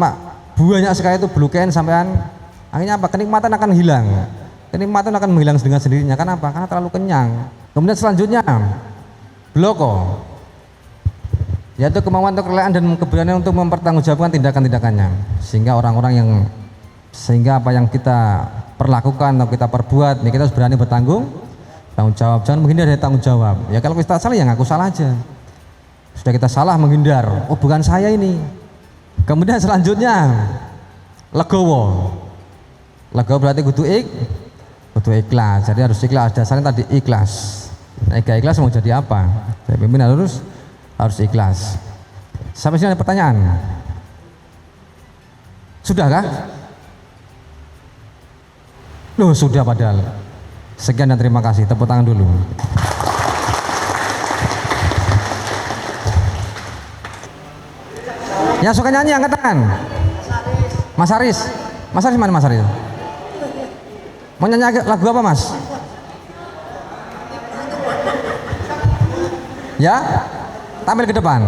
banyak sekali itu bluken sampean, akhirnya apa? Kenikmatan akan hilang. Kenikmatan akan menghilang dengan sendirinya. Kenapa? Karena terlalu kenyang. Kemudian selanjutnya bloko, yaitu kemauan untuk kerelaan dan keberanian untuk mempertanggungjawabkan tindakan-tindakannya. Sehingga apa yang kita perlakukan atau kita perbuat, kita harus berani bertanggung Tanggung jawab, jangan menghindar dari tanggung jawab. Ya kalau kita salah ya ngaku salah aja. Sudah kita salah menghindar, oh bukan saya ini. Kemudian selanjutnya legowo. Legowo berarti kudu ikhlas. Jadi harus ikhlas. Dasarnya tadi ikhlas. Nah, gak ikhlas mau jadi apa? Jadi pimpinan harus ikhlas. Sampai sini ada pertanyaan? Sudah kah? Loh sudah padahal. Sekian dan terima kasih. Tepuk tangan dulu. Yang suka nyanyi angkat tangan. Mas Aris. Mas Aris mana Mas Aris? Mau nyanyi lagu apa Mas? Ya? Tampil ke depan.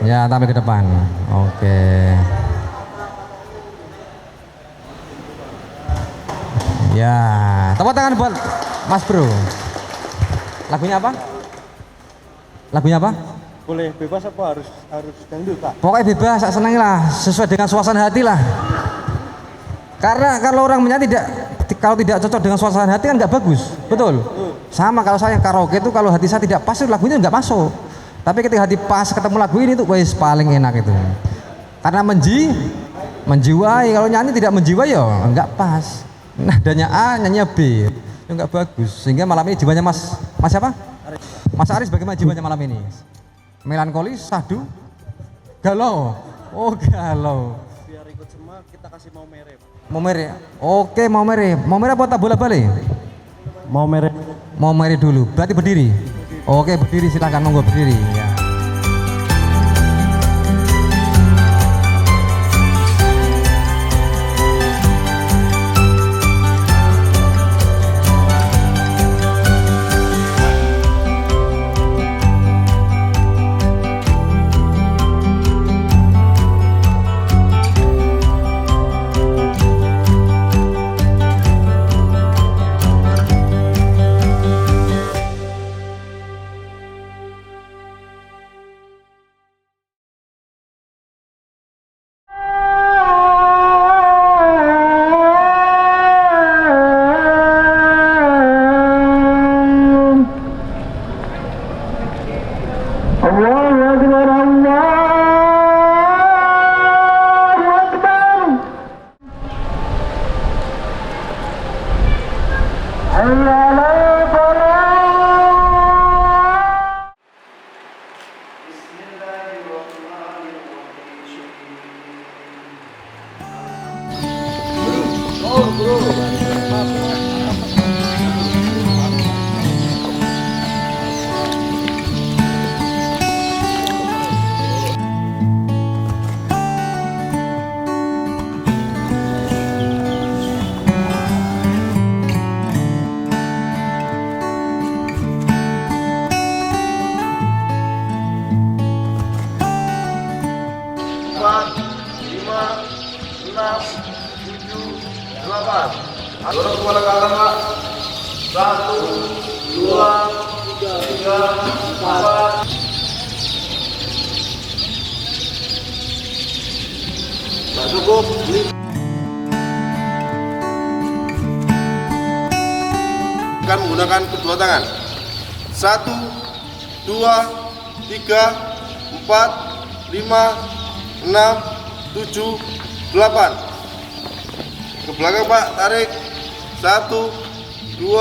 Ya, tampil ke depan. Oke. Ya, tepuk tangan buat Mas Bro. Lagunya apa? Lagunya apa? Boleh bebas apa harus dangdut Pak? Pokoknya bebas, seneng lah, sesuai dengan suasana hati lah. Karena kalau orang menyanyi kalau tidak cocok dengan suasana hati kan nggak bagus, betul? Sama kalau saya karaoke itu kalau hati saya tidak pas lagunya nggak masuk. Tapi ketika hati pas ketemu lagu ini tuh wes paling enak itu. Karena menjiwai, kalau nyanyi tidak menjiwai ya nggak pas. Nadanya A, nyanyinya B, ya nggak bagus. Sehingga malam ini jiwanya Mas siapa? Mas Aris bagaimana jiwanya malam ini? Melankolis, sahdu, galau. Oh galau. Biar ikut semua kita kasih mau mere. Mau mere. Oke mau mere. Mau mere apa tak bola balik? Mau mere. Mau mere dulu. Berarti berdiri. Oke berdiri silahkan monggo berdiri. Ya. Dorong kepala ke atas Pak. 1, 2, 3, 4. Nah, cukup. Akan menggunakan kedua tangan. 1, 2, 3, 4, 5, 6, 7, 8. Ke belakang Pak, tarik. 1, 2,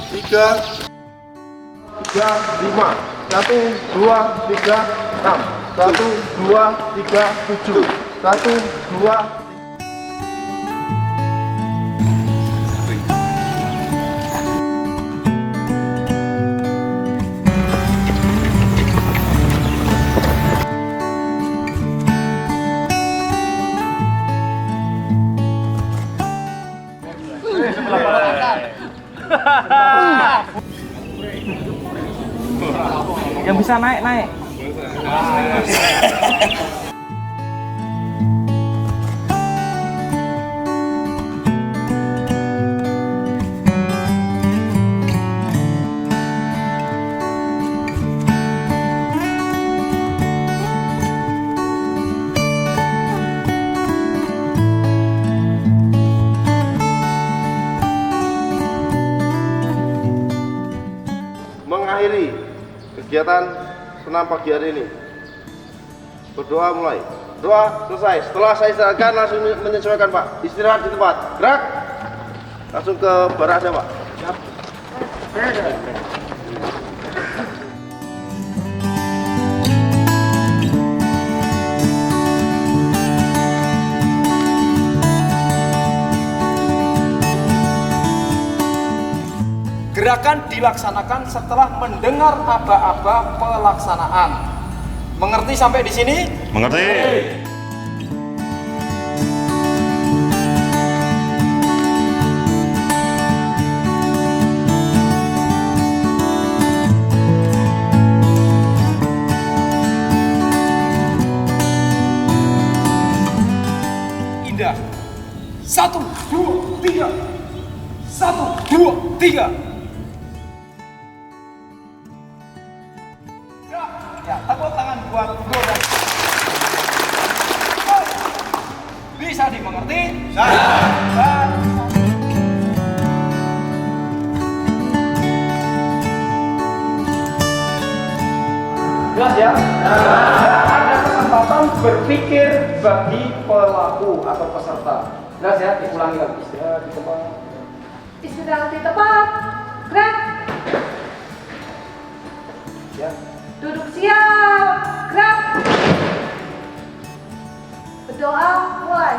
3, 5. 1, 2, 3, 6. 1, 2, 3, 7. 1, 2. Yang bisa naik. kegiatan senam pagi hari ini. Berdoa mulai. Doa selesai. Setelah saya istirahatkan langsung menyesuaikan Pak. Istirahat di tempat. Gerak. Langsung ke barak saya Pak. Siap. Gerakan dilaksanakan setelah mendengar aba-aba pelaksanaan. Mengerti sampai di sini? Mengerti. Indah. 1, 2, 3. 1, 2, 3. Ya, tepuk tangan buat Hugo dan bisa dimengerti? Dan jelas ya? Ada kesempatan berpikir bagi pelaku atau peserta. Jelas ya? Diulangi lagi. Istirahat di tempat. Istirahat di tempat. Gerak. Ya. Duduk siap. Gerak. Berdoa mulai.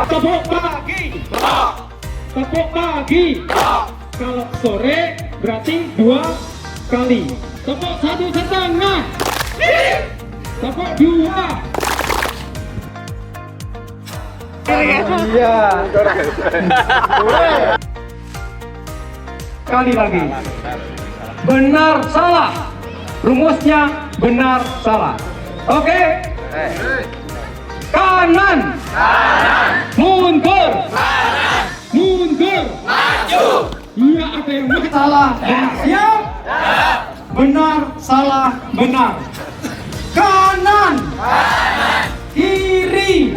Tepuk pagi. Tepuk pagi. Kalau sore berarti 2 kali. Tepuk 1,5. Tepuk 2. Iya. Kali lagi. Benar salah. Rumusnya benar salah. Oke. Kanan. Mundur. Mundur. Maju. Iya, ada yang salah. Siap. Benar, salah, benar. Kanan. Kiri.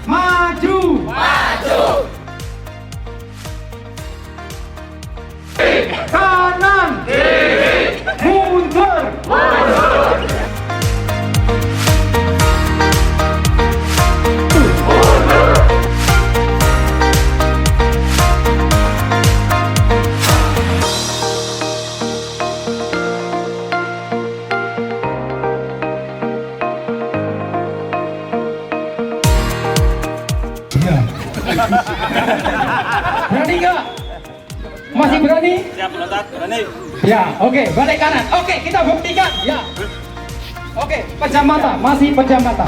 Maju. Kanan. Kiri. Mundur. Berani nggak? Masih berani? Siap, berani. Ya, oke, balik kanan. Oke, kita buktikan. Ya. Oke, pejam mata, masih pejam mata.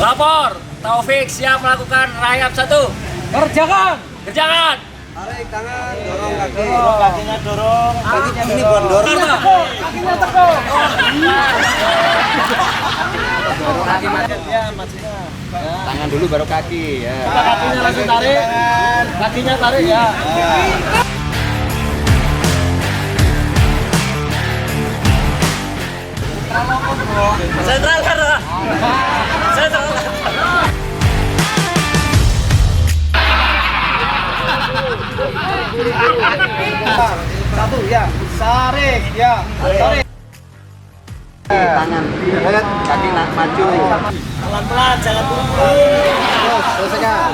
Lapor, Taufik siap melakukan rayap 1. Kerjakan. Kerjakan. Tarik tangan, dorong kaki. Dorong kakinya, dorong. Kakinya ini bondor. Kakinya tekuk. Kaki ya, maksudnya. Tangan dulu baru kaki ya. Kita kakinya langsung tarik. Kakinya tarik ya. Kalau Sentral kan? Sentral. Satu ya, tarik ya, tarik. Tangan, kaki maju. Pelan-pelan, jangan buru-buru. Terus, selesaikan.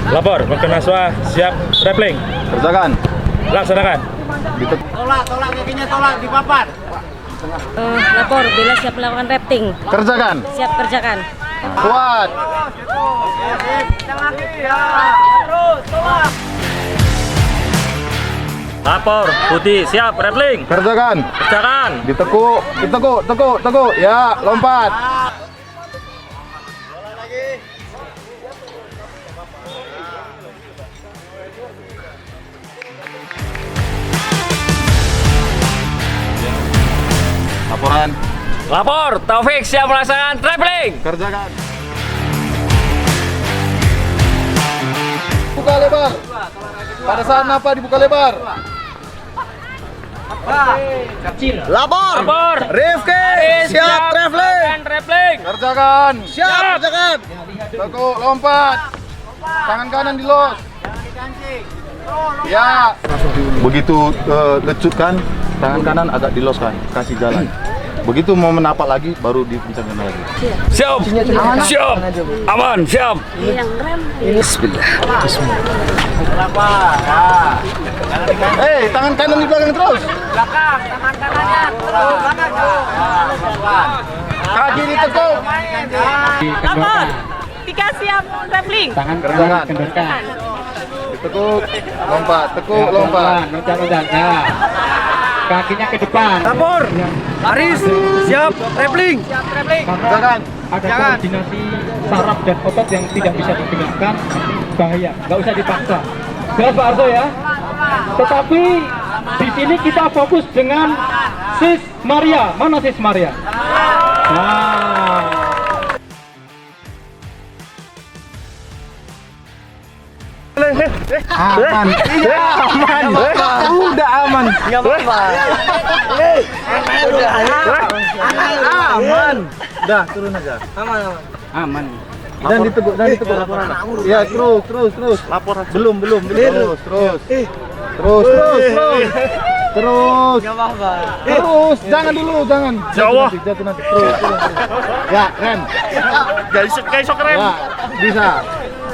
Lapor, Markanaswa siap rappling. Kerjakan. Laksanakan. Tolak kakinya tolak di papan. Lapor, Bella siap melakukan rafting. Kerjakan. Siap kerjakan. Kuat. Terus, tolak. Lapor, Putih siap rappling. Kerjakan. Kerjakan. Ditekuk, tekuk. Ya, lompat. Laporan. Lapor, Taufik siap melaksanakan traveling. Kerjakan. Buka lebar. Pada saat napa dibuka lebar. Lapor. Rifki siap traveling. Kerjakan. Siap. Kerjakan. Tekuk, lompat. Tangan kanan dilos. Ya. Begitu lecutkan, tangan kanan agak diloskan, kasih jalan. Begitu mau menapak lagi, baru dikencangkan lagi. Siap. Siap. Aman, siap. Bismillah. Tangan kanan di belakang terus. Belakang, tangan kanannya. Terus, Kaki ditekuk. Lapor, Tika siap traveling. Tangan Kerjakan. kendorkan. Tekuk, lompat. Loncat. Kakinya ke depan. Lapor, Aris siap rappling. Kerjakan. Ada koordinasi saraf dan otot yang tidak bisa digerakkan, bahaya. Nggak usah dipaksa. Jelas Pak Arso ya. Tetapi di sini kita fokus dengan Sis Maria. Mana Sis Maria? Nah. Aman. Ya, aman. Udah aman. Enggak apa-apa. Aman. Udah, turun aja. Aman. Dan diteguk laporan. Ya, terus. Laporan. Belum. Terus. Enggak apa-apa. Terus, jangan dulu, jangan. Jatuh nanti. Terus. Ya, keren. Guys, keren. Ya, bisa.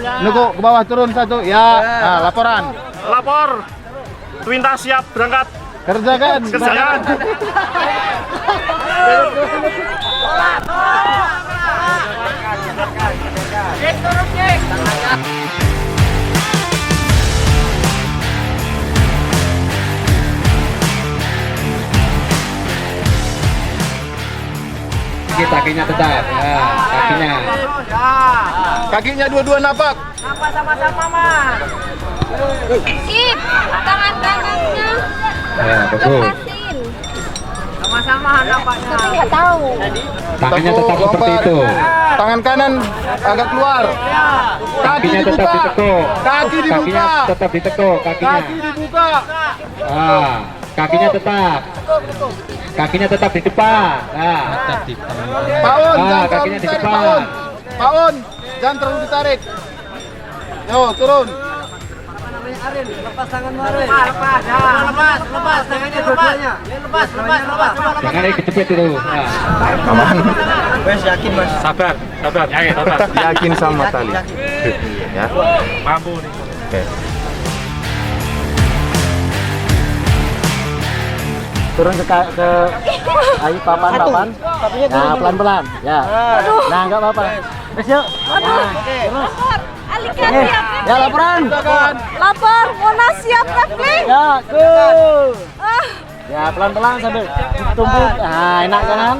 Nunggu ke bawah turun satu. Ya, nah, laporan. Lapor. Twinta siap berangkat. Kerjakan. Kakinya tetap. Ya, Kakinya dua-dua napak. Apa sama-sama, Mas? Ip, tangan kanannya Ya, betul. lepasin. Sama-sama napaknya. Tapi nggak tahu. Tangannya tetap seperti itu. Tangan kanan agak keluar. Kaki Kakinya tetap dibuka. ditekuk. Kaki dibuka. Kakinya tetap ditekuk. Kakinya. Kaki dibuka. Kakinya tetap. Kakinya tetap di depan. Nah. Paun, jangan terlalu kakinya di ditarik. depan. Paun, jangan terlalu ditarik. Yo, turun. Lepas tangan Marin. Lepas. Tangannya lepas. Lepas. Jangan kejepit itu. Nah. Aman. Wes yakin, Mas. Sabar. Yakin sama tali. Ya. Mampu nih. Oke. Turun ke ayo papan. Nah, pelan-pelan. Ya. Nah, enggak apa-apa. Wes yuk. Nah, terus. Alika siap. Ya, laporan. Lapor, Mona siap traveling. Ya, go. Ya pelan-pelan sambil tumbuk. Nah, enak kan?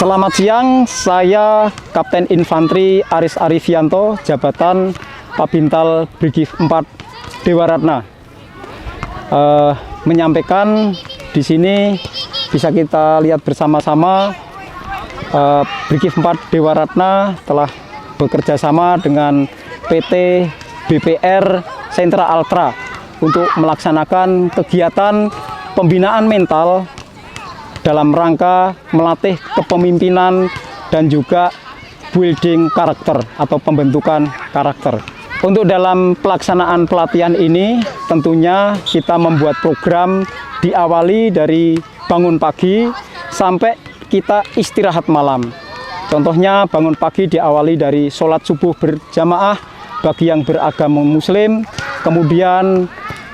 Selamat siang, saya Kapten Infanteri Aris Arifianto, jabatan Pabintal Brigif 4 Dewa Ratna. Menyampaikan di sini bisa kita lihat bersama-sama Brigif 4 Dewa Ratna telah bekerja sama dengan PT BPR Sentra Altra untuk melaksanakan kegiatan pembinaan mental dalam rangka melatih kepemimpinan dan juga building karakter atau pembentukan karakter. Untuk dalam pelaksanaan pelatihan ini tentunya kita membuat program diawali dari bangun pagi sampai kita istirahat malam. Contohnya bangun pagi diawali dari sholat subuh berjamaah bagi yang beragama muslim, kemudian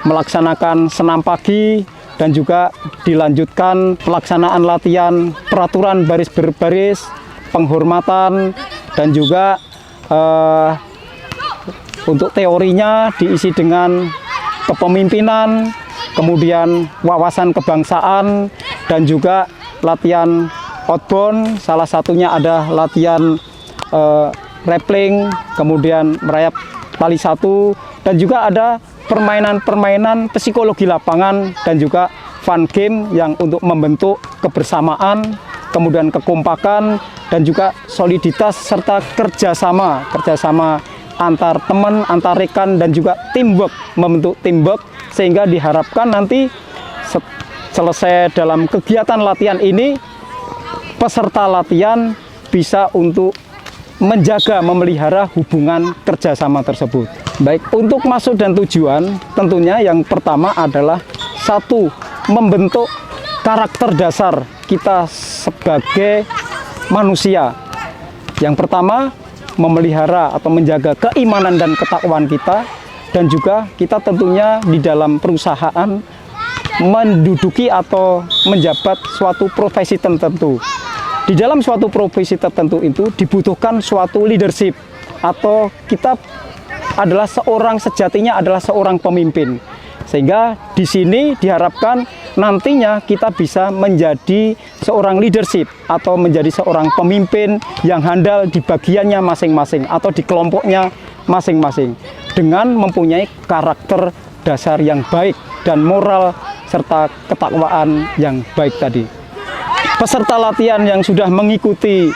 melaksanakan senam pagi, dan juga dilanjutkan pelaksanaan latihan peraturan baris berbaris, penghormatan, dan juga untuk teorinya diisi dengan kepemimpinan, kemudian wawasan kebangsaan, dan juga latihan outbound. Salah satunya ada latihan rappelling, kemudian merayap tali satu, dan juga ada permainan-permainan psikologi lapangan dan juga fun game yang untuk membentuk kebersamaan, kemudian kekompakan, dan juga soliditas serta kerjasama antar teman, antar rekan, dan juga teamwork, membentuk teamwork, sehingga diharapkan nanti selesai dalam kegiatan latihan ini peserta latihan bisa untuk menjaga, memelihara hubungan kerjasama tersebut. Baik, untuk maksud dan tujuan tentunya yang pertama adalah satu, membentuk karakter dasar kita sebagai manusia. Yang pertama, memelihara atau menjaga keimanan dan ketakwaan kita, dan juga kita tentunya di dalam perusahaan menduduki atau menjabat suatu profesi tertentu. Di dalam suatu profesi tertentu itu dibutuhkan suatu leadership, atau kita adalah sejatinya adalah seorang pemimpin. Sehingga di sini diharapkan nantinya kita bisa menjadi seorang leadership atau menjadi seorang pemimpin yang handal di bagiannya masing-masing atau di kelompoknya masing-masing, dengan mempunyai karakter dasar yang baik dan moral serta ketakwaan yang baik tadi. Peserta latihan yang sudah mengikuti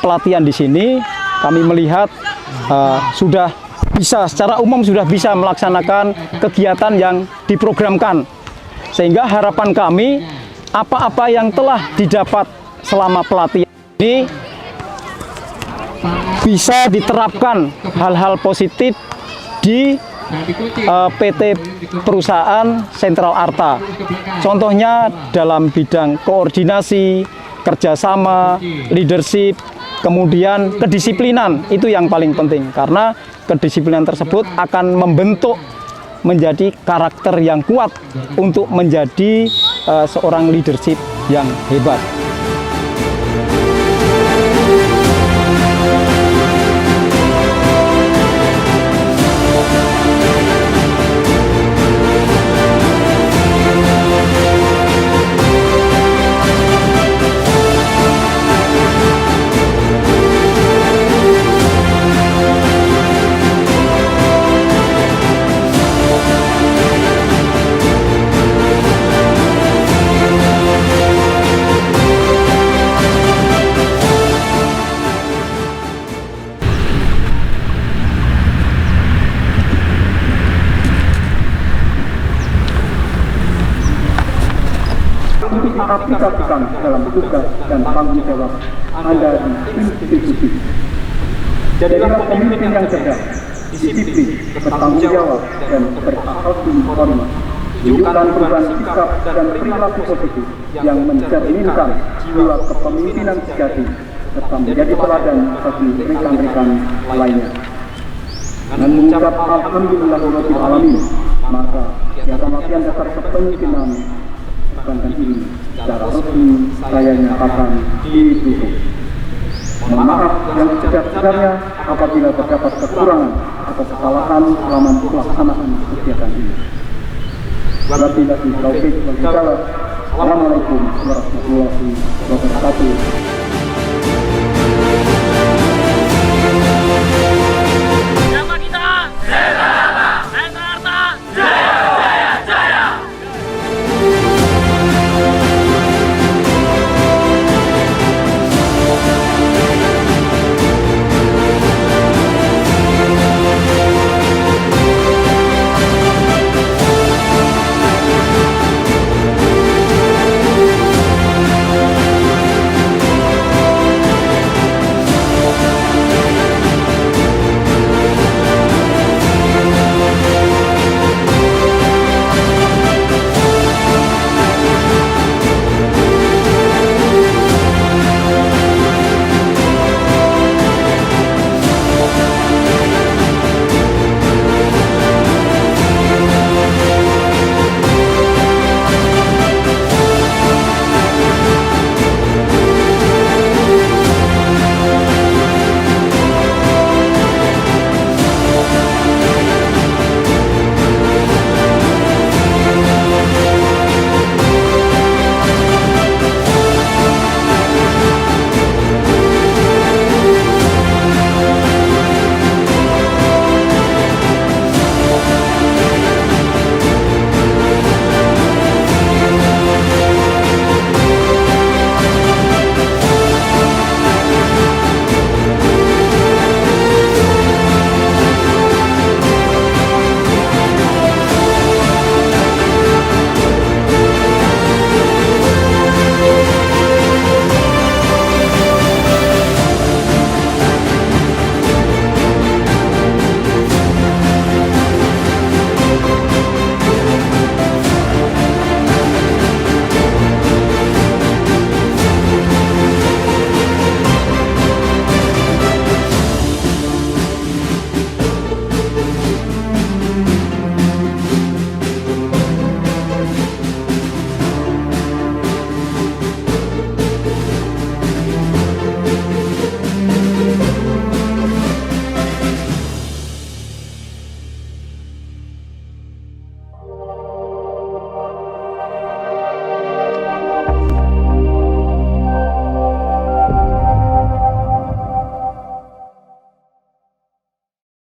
pelatihan di sini, kami melihat sudah bisa, secara umum sudah bisa melaksanakan kegiatan yang diprogramkan. Sehingga harapan kami, apa-apa yang telah didapat selama pelatihan ini bisa diterapkan hal-hal positif di PT perusahaan Sentral Arta. Contohnya dalam bidang koordinasi, kerjasama, leadership, kemudian kedisiplinan. Itu yang paling penting, karena kedisiplinan tersebut akan membentuk menjadi karakter yang kuat untuk menjadi seorang leadership yang hebat. Aplikasikan dalam tugas dan tanggung jawab Anda di institusi. Jadilah pemimpin yang cerdas, disiplin, bertanggung jawab, dan bertanggung jawab Tunjukkan perubahan sikap dan perilaku positif yang mencerminkan jiwa kepemimpinan sejati serta menjadi teladan bagi rekan-rekan lainnya. Dengan mengucap alhamdulillahirabbil alamin, maka kegiatan latihan dasar kepemimpinan perbankan ini secara resmi saya nyatakan ditutup. Mohon maaf yang sebesar-besarnya apabila terdapat kekurangan atau kesalahan selama pelaksanaan kegiatan ini. Wabillahi taufiq wal hidayah. Assalamualaikum warahmatullahi wabarakatuh.